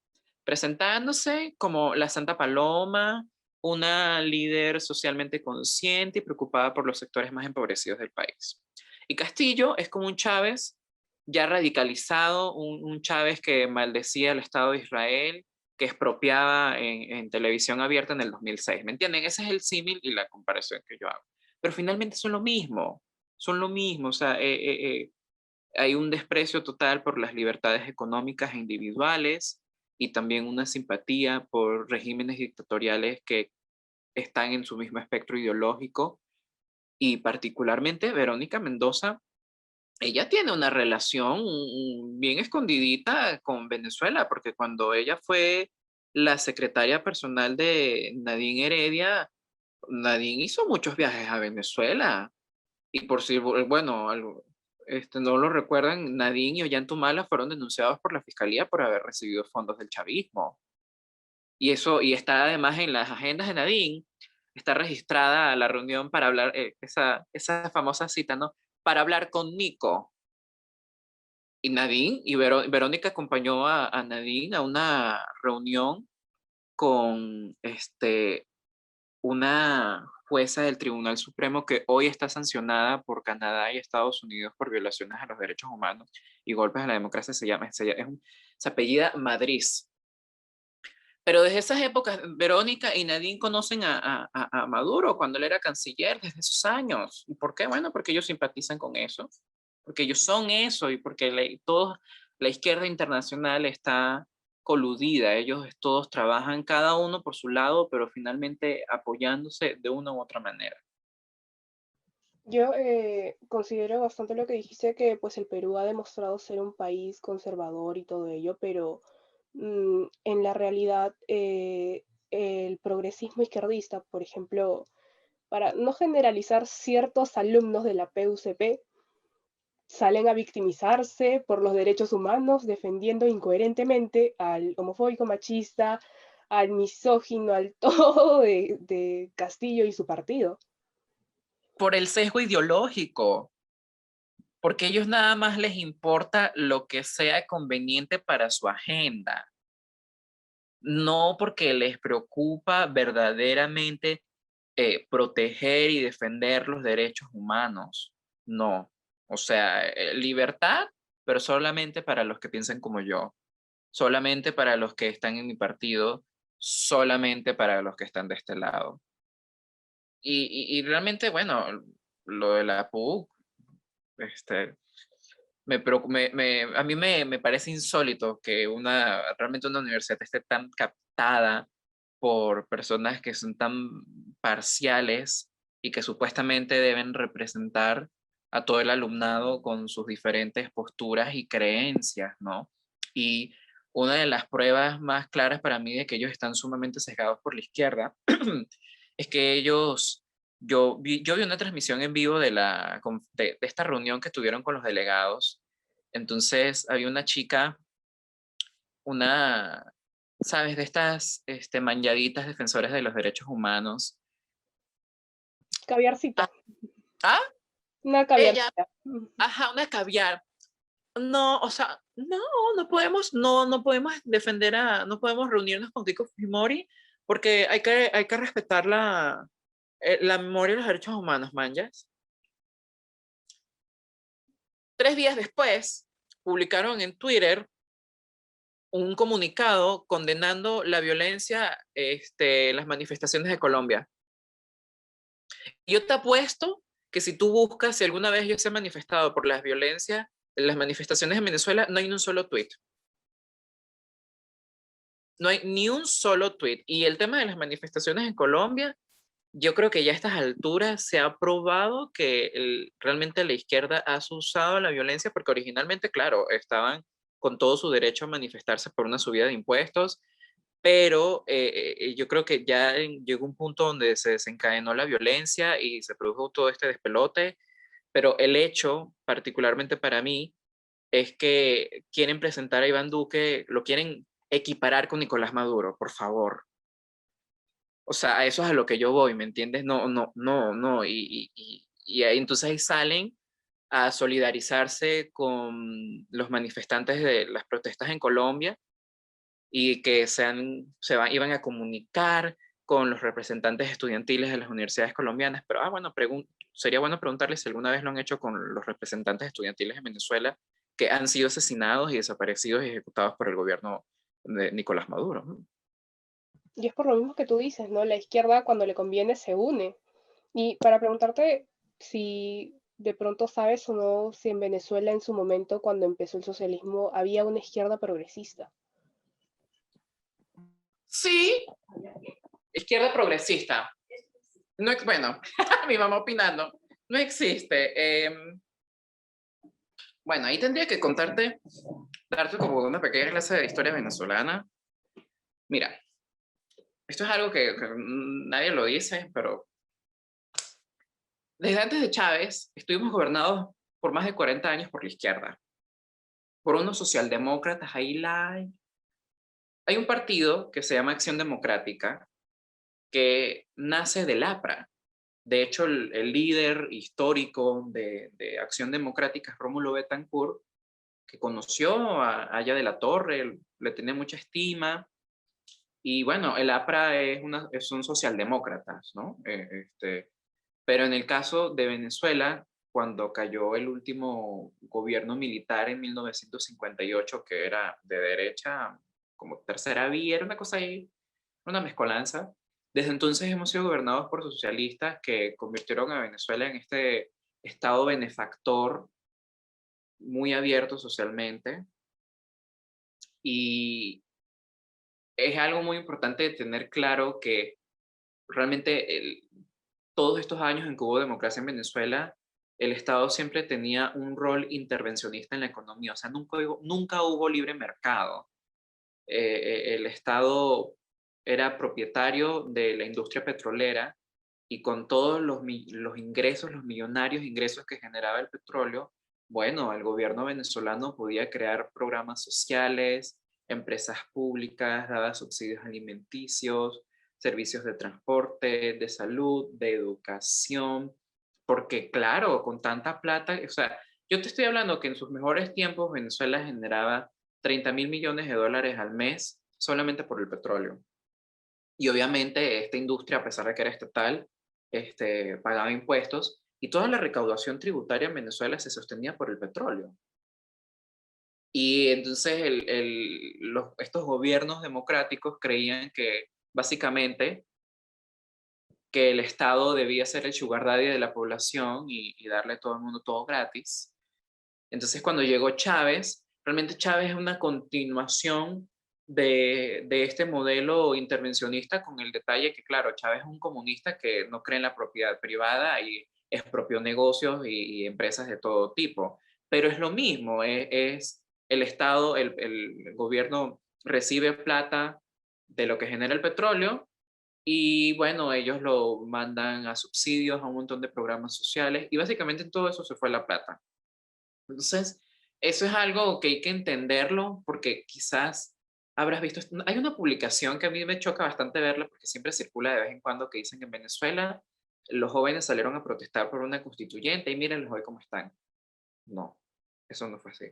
presentándose como la Santa Paloma, una líder socialmente consciente y preocupada por los sectores más empobrecidos del país. Y Castillo es como un Chávez ya radicalizado, un Chávez que maldecía al Estado de Israel, que expropiaba en televisión abierta en el 2006. ¿Me entienden? Ese es el símil y la comparación que yo hago. Pero finalmente son lo mismo, o sea, hay un desprecio total por las libertades económicas e individuales y también una simpatía por regímenes dictatoriales que están en su mismo espectro ideológico y particularmente Verónica Mendoza, ella tiene una relación bien escondidita con Venezuela, porque cuando ella fue la secretaria personal de Nadine Heredia, Nadine hizo muchos viajes a Venezuela. Y por si, bueno, no lo recuerdan, Nadine y Ollantumala fueron denunciados por la fiscalía por haber recibido fondos del chavismo. Y está además en las agendas de Nadine, está registrada la reunión para hablar, esa famosa cita, ¿no? Para hablar con Nico. Y Nadine, Verónica acompañó a Nadine a una reunión con una jueza del Tribunal Supremo que hoy está sancionada por Canadá y Estados Unidos por violaciones a los derechos humanos y golpes a la democracia. Se apellida Madrid. Pero desde esas épocas, Verónica y Nadine conocen a Maduro cuando él era canciller, desde esos años. ¿Y por qué? Bueno, porque ellos simpatizan con eso, porque ellos son eso y porque la izquierda internacional está coludida. Ellos todos trabajan cada uno por su lado, pero finalmente apoyándose de una u otra manera. Yo considero bastante lo que dijiste, que pues el Perú ha demostrado ser un país conservador y todo ello, pero en la realidad el progresismo izquierdista, por ejemplo, para no generalizar, ciertos alumnos de la PUCP salen a victimizarse por los derechos humanos, defendiendo incoherentemente al homofóbico machista, al misógino, al todo de Castillo y su partido. Por el sesgo ideológico, porque a ellos nada más les importa lo que sea conveniente para su agenda, no porque les preocupa verdaderamente proteger y defender los derechos humanos. No. O sea, libertad, pero solamente para los que piensan como yo, solamente para los que están en mi partido, solamente para los que están de este lado. Y realmente, bueno, lo de la PUC, este, a mí me parece insólito que realmente una universidad esté tan captada por personas que son tan parciales y que supuestamente deben representar a todo el alumnado con sus diferentes posturas y creencias, ¿no? Y una de las pruebas más claras para mí de que ellos están sumamente sesgados por la izquierda es que yo vi una transmisión en vivo de esta reunión que tuvieron con los delegados. Entonces había una chica, una, ¿sabes? De estas manlladitas defensoras de los derechos humanos. Caviarcita, Ah, ah, una ella, caviarcita. ajá, una caviar. No, o sea, no podemos no podemos reunirnos con Keiko Fujimori porque hay que respetar la memoria de los derechos humanos, manjas. 3 días después, publicaron en Twitter un comunicado condenando la violencia, las manifestaciones de Colombia. Yo te apuesto que si tú buscas si alguna vez ellos se han manifestado por las violencias, las manifestaciones en Venezuela, no hay ni un solo tweet. No hay ni un solo tweet. Y el tema de las manifestaciones en Colombia, yo creo que ya a estas alturas se ha probado que realmente la izquierda ha usado la violencia porque originalmente, claro, estaban con todo su derecho a manifestarse por una subida de impuestos, pero yo creo que ya llegó un punto donde se desencadenó la violencia y se produjo todo este despelote, pero el hecho, particularmente para mí, es que quieren presentar a Iván Duque, lo quieren equiparar con Nicolás Maduro, por favor. O sea, a eso es a lo que yo voy, ¿me entiendes? No, no, no, no. Y entonces ahí salen a solidarizarse con los manifestantes de las protestas en Colombia y que iban a comunicar con los representantes estudiantiles de las universidades colombianas. Pero, bueno, sería bueno preguntarles si alguna vez lo han hecho con los representantes estudiantiles en Venezuela que han sido asesinados y desaparecidos y ejecutados por el gobierno de Nicolás Maduro, ¿no? Y es por lo mismo que tú dices, ¿no? La izquierda cuando le conviene se une. Y para preguntarte si de pronto sabes o no si en Venezuela en su momento, cuando empezó el socialismo, había una izquierda progresista. Sí, izquierda progresista. No, bueno, mi mamá opinando, no existe. Bueno, ahí tendría que darte como una pequeña clase de historia venezolana. Mira, esto es algo que nadie lo dice, pero desde antes de Chávez estuvimos gobernados por más de 40 años por la izquierda, por unos socialdemócratas, hay un partido que se llama Acción Democrática, que nace del APRA. De hecho, el líder histórico de Acción Democrática es Rómulo Betancourt, que conoció a Aya de la Torre, le tenía mucha estima. Y bueno, el APRA son socialdemócratas, ¿no? Pero en el caso de Venezuela, cuando cayó el último gobierno militar en 1958, que era de derecha, como tercera vía, era una cosa ahí, una mezcolanza. Desde entonces hemos sido gobernados por socialistas que convirtieron a Venezuela en este estado benefactor muy abierto socialmente. Y es algo muy importante tener claro que realmente todos estos años en que hubo democracia en Venezuela, el Estado siempre tenía un rol intervencionista en la economía, o sea, nunca hubo libre mercado. El Estado era propietario de la industria petrolera y con todos los ingresos, los millonarios ingresos que generaba el petróleo, bueno, el gobierno venezolano podía crear programas sociales, empresas públicas, daba subsidios alimenticios, servicios de transporte, de salud, de educación, porque claro, con tanta plata, o sea, yo te estoy hablando que en sus mejores tiempos Venezuela generaba 30.000 millones de dólares al mes solamente por el petróleo. Y obviamente esta industria, a pesar de que era estatal, pagaba impuestos y toda la recaudación tributaria en Venezuela se sostenía por el petróleo. Y entonces estos gobiernos democráticos creían que básicamente que el Estado debía ser el sugar daddy de la población y darle a todo el mundo todo gratis. Entonces, cuando llegó Chávez, realmente Chávez es una continuación de este modelo intervencionista, con el detalle que, claro, Chávez es un comunista que no cree en la propiedad privada y expropió negocios y empresas de todo tipo. Pero es lo mismo, es el Estado, el gobierno recibe plata de lo que genera el petróleo y bueno, ellos lo mandan a subsidios, a un montón de programas sociales y básicamente en todo eso se fue la plata. Entonces, eso es algo que hay que entenderlo porque quizás habrás visto, hay una publicación que a mí me choca bastante verla porque siempre circula de vez en cuando que dicen que en Venezuela los jóvenes salieron a protestar por una constituyente y mírenlos hoy cómo están. No, eso no fue así.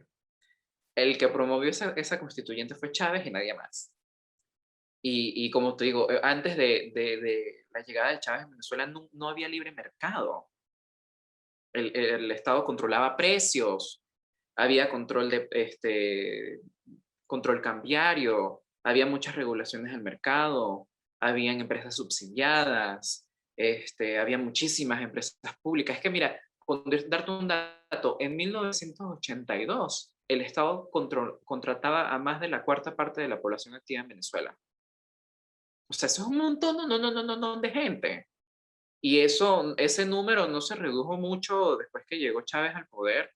El que promovió esa constituyente fue Chávez y nadie más. Y como te digo, antes de la llegada de Chávez en Venezuela no había libre mercado. El Estado controlaba precios, había control cambiario, había muchas regulaciones del mercado, habían empresas subsidiadas, había muchísimas empresas públicas. Es que mira, darte un dato, en 1982 el Estado contrataba a más de la cuarta parte de la población activa en Venezuela. O sea, eso es un montón, no, de gente. Y ese número no se redujo mucho después que llegó Chávez al poder.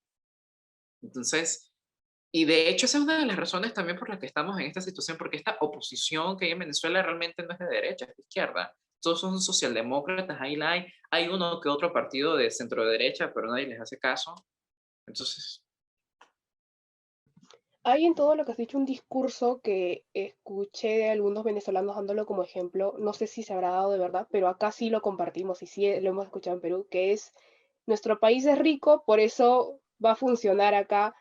Entonces, y de hecho esa es una de las razones también por las que estamos en esta situación, porque esta oposición que hay en Venezuela realmente no es de derecha, es de izquierda. Todos son socialdemócratas, hay uno que otro partido de centro derecha, pero nadie les hace caso. Entonces, Hay en todo lo que has dicho un discurso que escuché de algunos venezolanos dándolo como ejemplo, no sé si se habrá dado de verdad, pero acá sí lo compartimos y sí lo hemos escuchado en Perú, que es, nuestro país es rico, por eso va a funcionar acá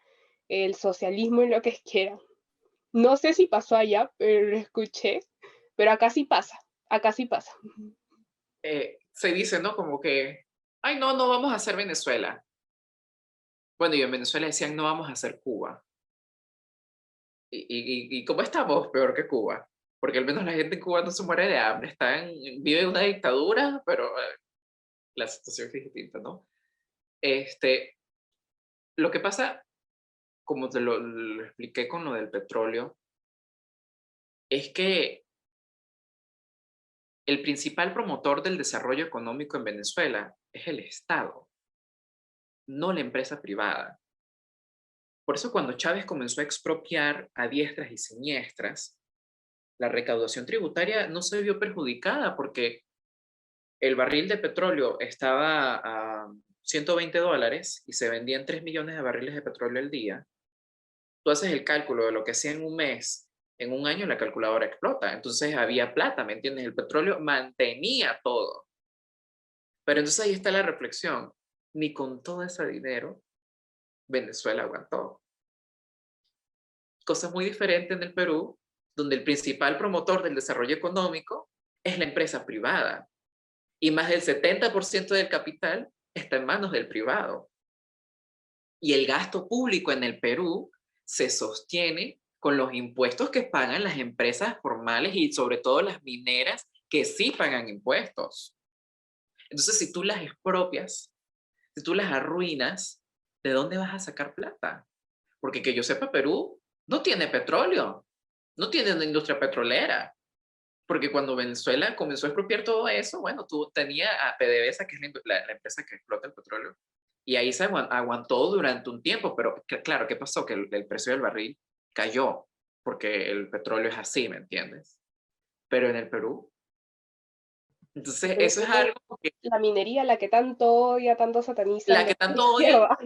el socialismo y lo que quieran. No sé si pasó allá, pero lo escuché, pero acá sí pasa. se dice, ¿no? Como que, ay, no, no vamos a hacer Venezuela. Bueno, y en Venezuela decían, no vamos a hacer Cuba. ¿Y cómo estamos? Peor que Cuba. Porque al menos la gente en Cuba no se muere de hambre, vive una dictadura, pero la situación es distinta, ¿no? Este, lo que pasa, como te lo expliqué con lo del petróleo, es que el principal promotor del desarrollo económico en Venezuela es el Estado, no la empresa privada. Por eso cuando Chávez comenzó a expropiar a diestras y siniestras, la recaudación tributaria no se vio perjudicada porque el barril de petróleo estaba a $120 y se vendían 3 millones de barriles de petróleo al día. Tú haces el cálculo de lo que hacía en un mes, en un año la calculadora explota. Entonces había plata, ¿me entiendes? El petróleo mantenía todo. Pero entonces ahí está la reflexión. Ni con todo ese dinero Venezuela aguantó. Cosa muy diferente en el Perú, donde el principal promotor del desarrollo económico es la empresa privada. Y más del 70% del capital está en manos del privado. Y el gasto público en el Perú se sostiene con los impuestos que pagan las empresas formales y sobre todo las mineras que sí pagan impuestos. Entonces, si tú las expropias, si tú las arruinas, ¿de dónde vas a sacar plata? Porque que yo sepa, Perú no tiene petróleo, no tiene una industria petrolera. Porque cuando Venezuela comenzó a expropiar todo eso, bueno, tú tenías a PDVSA, que es la empresa que explota el petróleo, y ahí se aguantó durante un tiempo, pero claro, ¿qué pasó? Que el precio del barril cayó, porque el petróleo es así, ¿me entiendes? Pero en el Perú, entonces eso es Es algo que la minería la que tanto odia, tanto satanizan la que los de tanto odian, izquierda.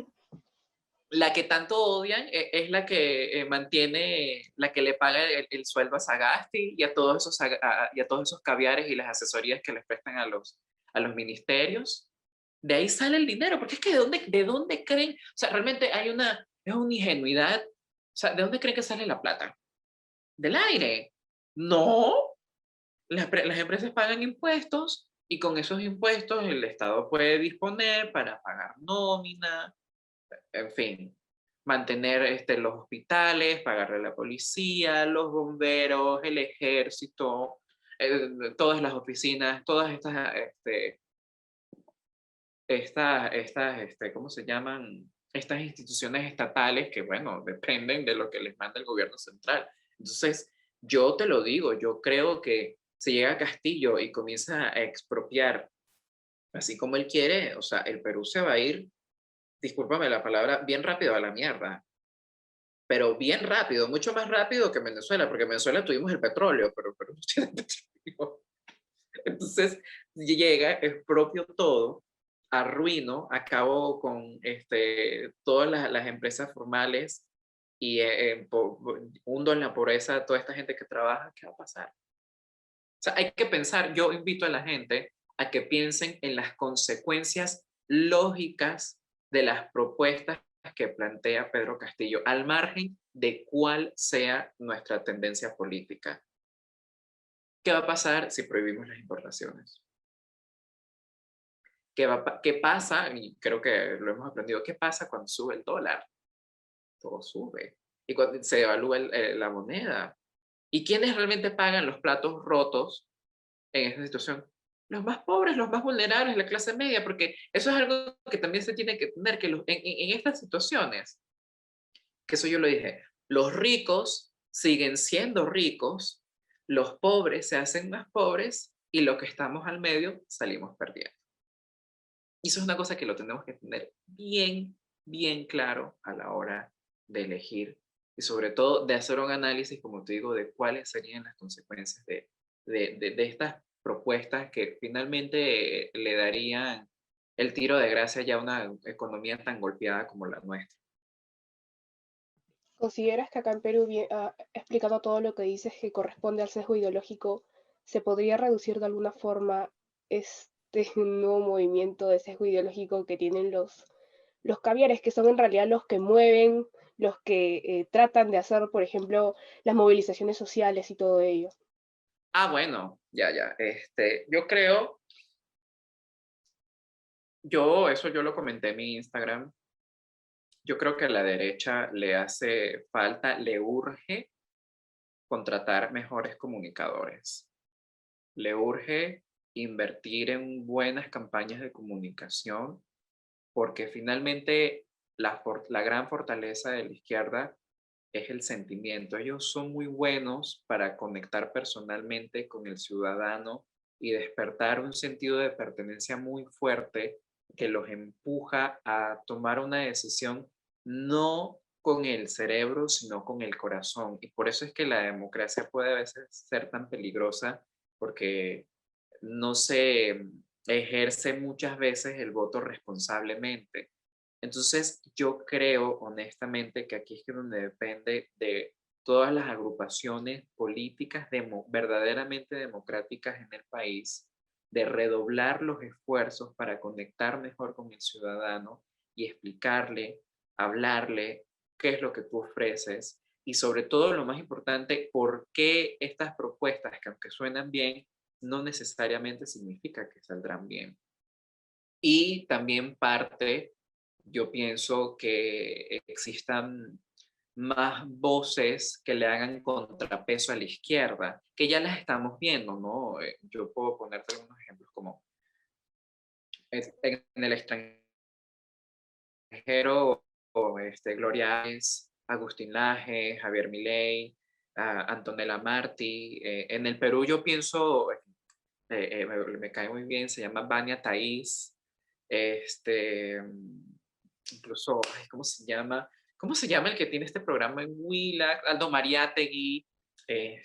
la que tanto odian es la que mantiene, la que le paga el sueldo a Sagasti y a todos esos, y a todos esos caviares y las asesorías que les prestan a los ministerios. De ahí sale el dinero, porque es que de dónde creen? O sea, realmente es una ingenuidad. O sea, ¿de dónde creen que sale la plata? ¿Del aire? No, las empresas pagan impuestos y con esos impuestos el Estado puede disponer para pagar nómina, en fin, mantener los hospitales, pagarle a la policía, los bomberos, el ejército, todas las oficinas, todas ¿cómo se llaman? Estas instituciones estatales que, bueno, dependen de lo que les manda el gobierno central. Entonces, yo te lo digo, yo creo que si llega Castillo y comienza a expropiar, así como él quiere, o sea, el Perú se va a ir, discúlpame la palabra, bien rápido a la mierda. Pero bien rápido, mucho más rápido que Venezuela, porque en Venezuela tuvimos el petróleo, pero Perú no tiene petróleo. Entonces, llega, expropio todo, arruino, acabo con todas las empresas formales y hundo en la pobreza a toda esta gente que trabaja. ¿Qué va a pasar? O sea, hay que pensar, yo invito a la gente a que piensen en las consecuencias lógicas de las propuestas que plantea Pedro Castillo, al margen de cuál sea nuestra tendencia política. ¿Qué va a pasar si prohibimos las importaciones? ¿Qué pasa? Y creo que lo hemos aprendido. ¿Qué pasa cuando sube el dólar? Todo sube. Y cuando se devalúa la moneda. ¿Y quiénes realmente pagan los platos rotos en esta situación? Los más pobres, los más vulnerables, la clase media, porque eso es algo que también se tiene que tener, que en estas situaciones, que eso yo lo dije, los ricos siguen siendo ricos, los pobres se hacen más pobres y los que estamos al medio salimos perdiendo. Y eso es una cosa que lo tenemos que tener bien, bien claro a la hora de elegir y sobre todo de hacer un análisis, como te digo, de cuáles serían las consecuencias de estas propuestas que finalmente le darían el tiro de gracia ya a una economía tan golpeada como la nuestra. ¿Consideras que acá en Perú, explicando todo lo que dices que corresponde al sesgo ideológico, se podría reducir de alguna forma este nuevo movimiento de sesgo ideológico que tienen los caviares, que son en realidad los que mueven, los que tratan de hacer, por ejemplo, las movilizaciones sociales y todo ello? Ah, bueno, ya. Yo creo, eso yo lo comenté en mi Instagram. Yo creo que a la derecha le hace falta, le urge contratar mejores comunicadores. Le urge invertir en buenas campañas de comunicación, porque finalmente la gran fortaleza de la izquierda es el sentimiento. Ellos son muy buenos para conectar personalmente con el ciudadano y despertar un sentido de pertenencia muy fuerte que los empuja a tomar una decisión no con el cerebro, sino con el corazón. Y por eso es que la democracia puede a veces ser tan peligrosa, porque no se ejerce muchas veces el voto responsablemente. Entonces, yo creo honestamente que aquí es que donde depende de todas las agrupaciones políticas verdaderamente democráticas en el país, de redoblar los esfuerzos para conectar mejor con el ciudadano y explicarle, hablarle qué es lo que tú ofreces y sobre todo lo más importante, por qué estas propuestas que aunque suenan bien, no necesariamente significa que saldrán bien. Y también parte, yo pienso que existan más voces que le hagan contrapeso a la izquierda, que ya las estamos viendo, ¿no? Yo puedo ponerte algunos ejemplos como en el extranjero, Gloria Álvarez, Agustín Laje, Javier Milei, Antonella Martí. En el Perú yo pienso, me cae muy bien, se llama Vania Thais, incluso, ay, ¿cómo se llama? ¿Cómo se llama el que tiene este programa en Willax? Aldo Mariátegui. O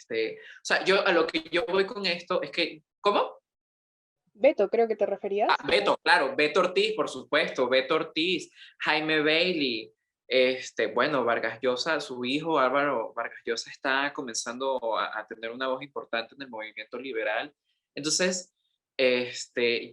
sea, yo a lo que yo voy con esto es que, ¿cómo? Beto, creo que te referías. Beto, claro, Beto Ortiz, por supuesto, Beto Ortiz, Jaime Bailey, bueno, Vargas Llosa, su hijo Álvaro Vargas Llosa está comenzando a tener una voz importante en el movimiento liberal. Entonces,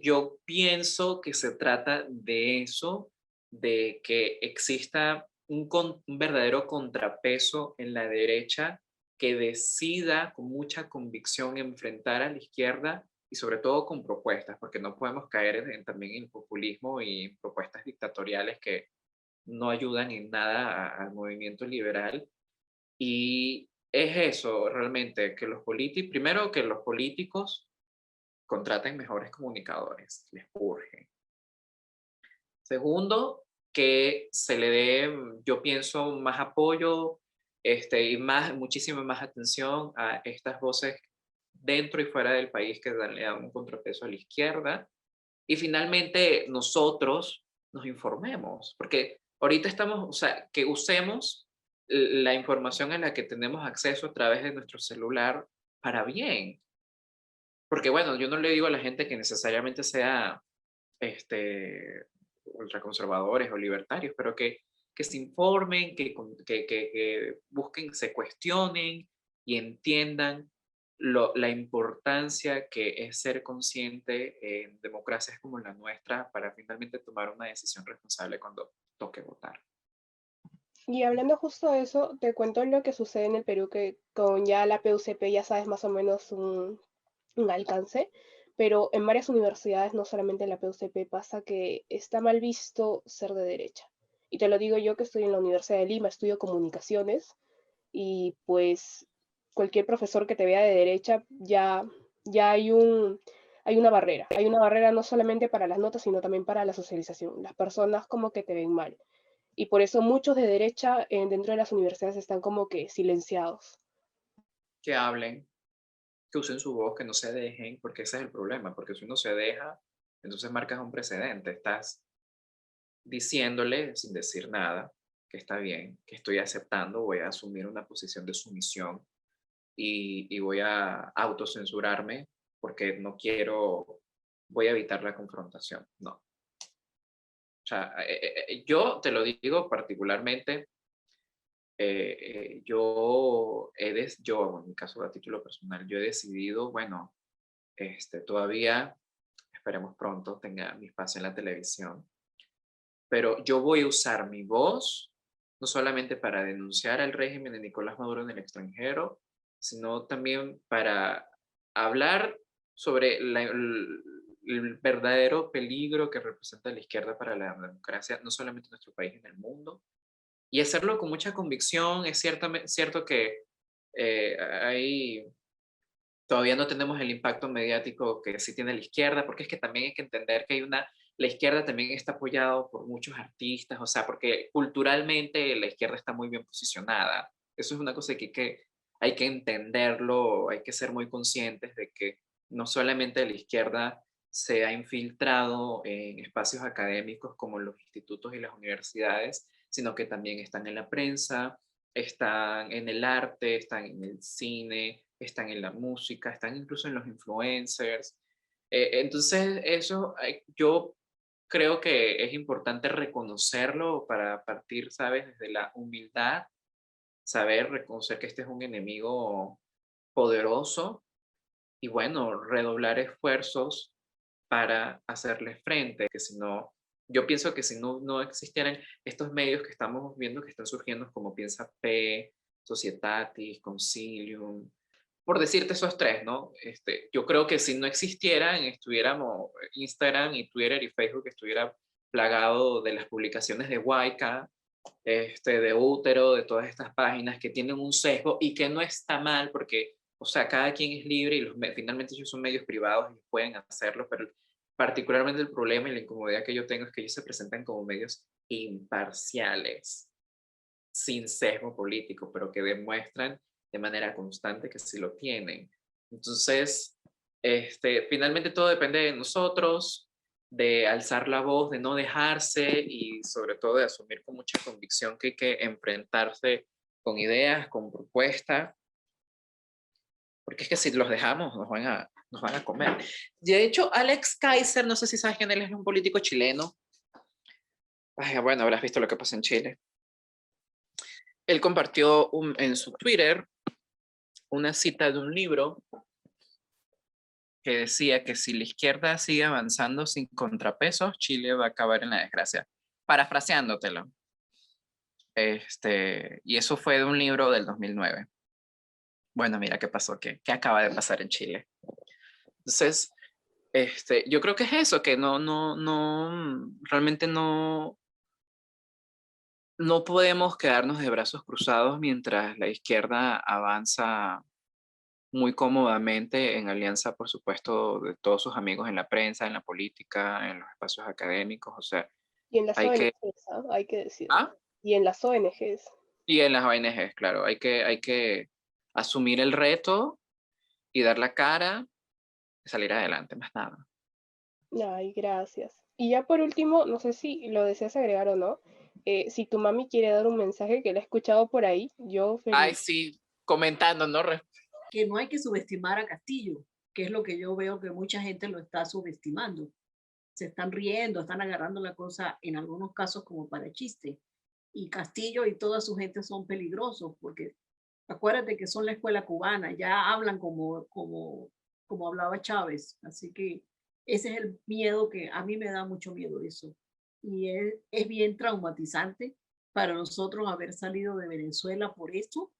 yo pienso que se trata de eso, de que exista un verdadero contrapeso en la derecha que decida con mucha convicción enfrentar a la izquierda y sobre todo con propuestas, porque no podemos caer también en el populismo y propuestas dictatoriales que no ayudan en nada al movimiento liberal. Y es eso realmente, que los políticos, primero que los políticos contraten mejores comunicadores, les urge. Segundo, que se le dé, yo pienso, más apoyo y muchísima más atención a estas voces dentro y fuera del país que le dan un contrapeso a la izquierda. Y finalmente nosotros nos informemos, porque ahorita estamos, o sea, que usemos la información en la que tenemos acceso a través de nuestro celular para bien. Porque bueno, yo no le digo a la gente que necesariamente sea ultraconservadores o libertarios, pero que se informen, que busquen, se cuestionen y entiendan la importancia que es ser consciente en democracias como la nuestra para finalmente tomar una decisión responsable cuando toque votar. Y hablando justo de eso, te cuento lo que sucede en el Perú, que con ya la PUCP ya sabes más o menos un alcance, pero en varias universidades, no solamente en la PUCP, pasa que está mal visto ser de derecha. Y te lo digo yo que estoy en la Universidad de Lima, estudio comunicaciones, y pues cualquier profesor que te vea de derecha ya hay una barrera no solamente para las notas, sino también para la socialización. Las personas como que te ven mal. Y por eso muchos de derecha dentro de las universidades están como que silenciados. Que hablen, que usen su voz, que no se dejen, porque ese es el problema, porque si uno se deja, entonces marcas un precedente, estás diciéndole sin decir nada que está bien, que estoy aceptando, voy a asumir una posición de sumisión y voy a autocensurarme porque no quiero, voy a evitar la confrontación. No. O sea, yo te lo digo particularmente, yo, en mi caso a título personal, yo he decidido, bueno, todavía, esperemos pronto, tenga mi espacio en la televisión, pero yo voy a usar mi voz no solamente para denunciar al régimen de Nicolás Maduro en el extranjero, sino también para hablar sobre el verdadero peligro que representa la izquierda para la democracia, no solamente en nuestro país, en el mundo, y hacerlo con mucha convicción. Es cierto que hay todavía no tenemos el impacto mediático que sí tiene la izquierda, porque es que también hay que entender que la izquierda también está apoyado por muchos artistas, o sea, porque culturalmente la izquierda está muy bien posicionada. Eso es una cosa que hay que entenderlo, hay que ser muy conscientes de que no solamente la izquierda se ha infiltrado en espacios académicos como los institutos y las universidades, sino que también están en la prensa, están en el arte, están en el cine, están en la música, están incluso en los influencers. Entonces, eso yo creo que es importante reconocerlo para partir, ¿sabes? Desde la humildad, saber reconocer que este es un enemigo poderoso y bueno, redoblar esfuerzos para hacerle frente, que si no, yo pienso que si no existieran estos medios que estamos viendo que están surgiendo como Piensa P, Societatis, Concilium, por decirte esos tres, ¿no? Yo creo que si no existieran, estuviéramos Instagram y Twitter y Facebook estuviera plagado de las publicaciones de Waika, de Útero, de todas estas páginas que tienen un sesgo y que no está mal porque, o sea, cada quien es libre y finalmente ellos son medios privados y pueden hacerlo, pero particularmente el problema y la incomodidad que yo tengo es que ellos se presentan como medios imparciales, sin sesgo político, pero que demuestran de manera constante que sí lo tienen. Entonces, finalmente todo depende de nosotros, de alzar la voz, de no dejarse y sobre todo de asumir con mucha convicción que hay que enfrentarse con ideas, con propuestas, porque es que si los dejamos nos van a comer. De hecho, Alex Kaiser, no sé si sabes quién él es, un político chileno. Ay, bueno, habrás visto lo que pasa en Chile. Él compartió en su Twitter una cita de un libro que decía que si la izquierda sigue avanzando sin contrapesos, Chile va a acabar en la desgracia. Parafraseándotelo. Y eso fue de un libro del 2009. Bueno, mira qué pasó, qué acaba de pasar en Chile. Entonces, yo creo que es eso, que realmente no podemos quedarnos de brazos cruzados mientras la izquierda avanza muy cómodamente en alianza, por supuesto, de todos sus amigos en la prensa, en la política, en los espacios académicos, o sea, Y en las hay que... ONGs, ¿ah? Hay que decirlo. ¿Ah? Y en las ONGs. Y en las ONGs, claro, hay que asumir el reto y dar la cara y salir adelante, más nada. Ay, gracias. Y ya por último, no sé si lo deseas agregar o no, si tu mami quiere dar un mensaje que le he escuchado por ahí, yo Ay, feliz. sí, comentando, ¿no? Que no hay que subestimar a Castillo, que es lo que yo veo que mucha gente lo está subestimando. Se están riendo, están agarrando la cosa en algunos casos como para chiste. Y Castillo y toda su gente son peligrosos porque acuérdate que son la escuela cubana, ya hablan como hablaba Chávez. Así que ese es el miedo que a mí me da mucho miedo eso. Y es bien traumatizante para nosotros haber salido de Venezuela por esto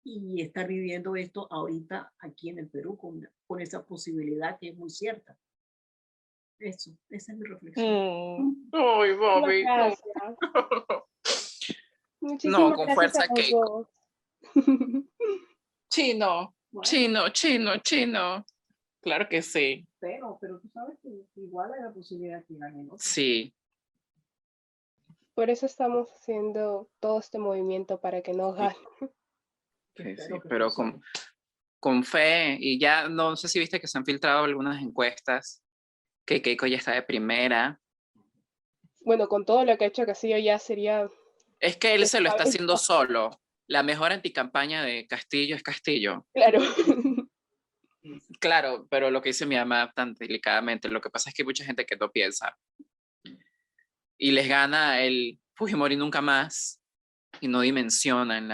y estar viviendo esto ahorita aquí en el Perú con esa posibilidad que es muy cierta. Eso, esa es mi reflexión. Ay, Muchísimas Bobby, no. gracias. No, Muchísimas con gracias a fuerza, los Keiko. dos. Chino, Bueno, chino. Claro que sí. pero tú sabes que igual hay la posibilidad que ganen, ¿no? Sí, Por eso estamos haciendo todo este movimiento para que no gane. sí, pero con fe, y ya no sé si viste que se han filtrado algunas encuestas, que Keiko ya está de primera. Bueno, con todo lo que ha hecho Castillo ya sería Es que él se lo está haciendo descabellado. solo. La mejor anticampaña de Castillo es Castillo. Claro. Claro, pero lo que dice mi mamá tan delicadamente, lo que pasa es que hay mucha gente que no piensa y les gana el Fujimori nunca más y no dimensionan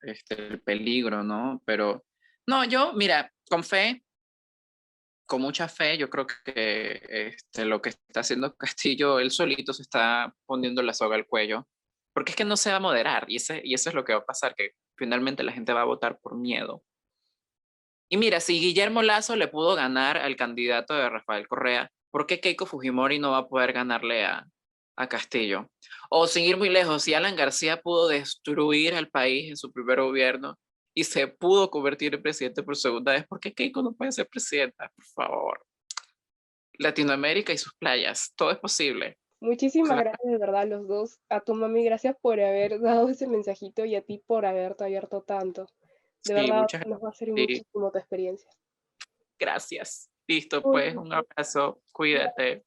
el peligro, ¿no? Pero no, yo, mira, con fe, con mucha fe, yo creo que lo que está haciendo Castillo, él solito se está poniendo la soga al cuello, porque es que no se va a moderar y eso es lo que va a pasar, que finalmente la gente va a votar por miedo. Y mira, si Guillermo Lazo le pudo ganar al candidato de Rafael Correa, ¿por qué Keiko Fujimori no va a poder ganarle a Castillo? O sin ir muy lejos, si Alan García pudo destruir al país en su primer gobierno y se pudo convertir en presidente por segunda vez, ¿por qué Keiko no puede ser presidenta? Por favor. Latinoamérica y sus playas, todo es posible. Muchísimas Claro, gracias de verdad a los dos. A tu mami, gracias por haber dado ese mensajito y a ti por haberte abierto tanto. De sí, verdad, muchas nos va a servir gracias. muchísimo tu experiencia. Gracias. Listo, Muy pues un bien. abrazo, cuídate.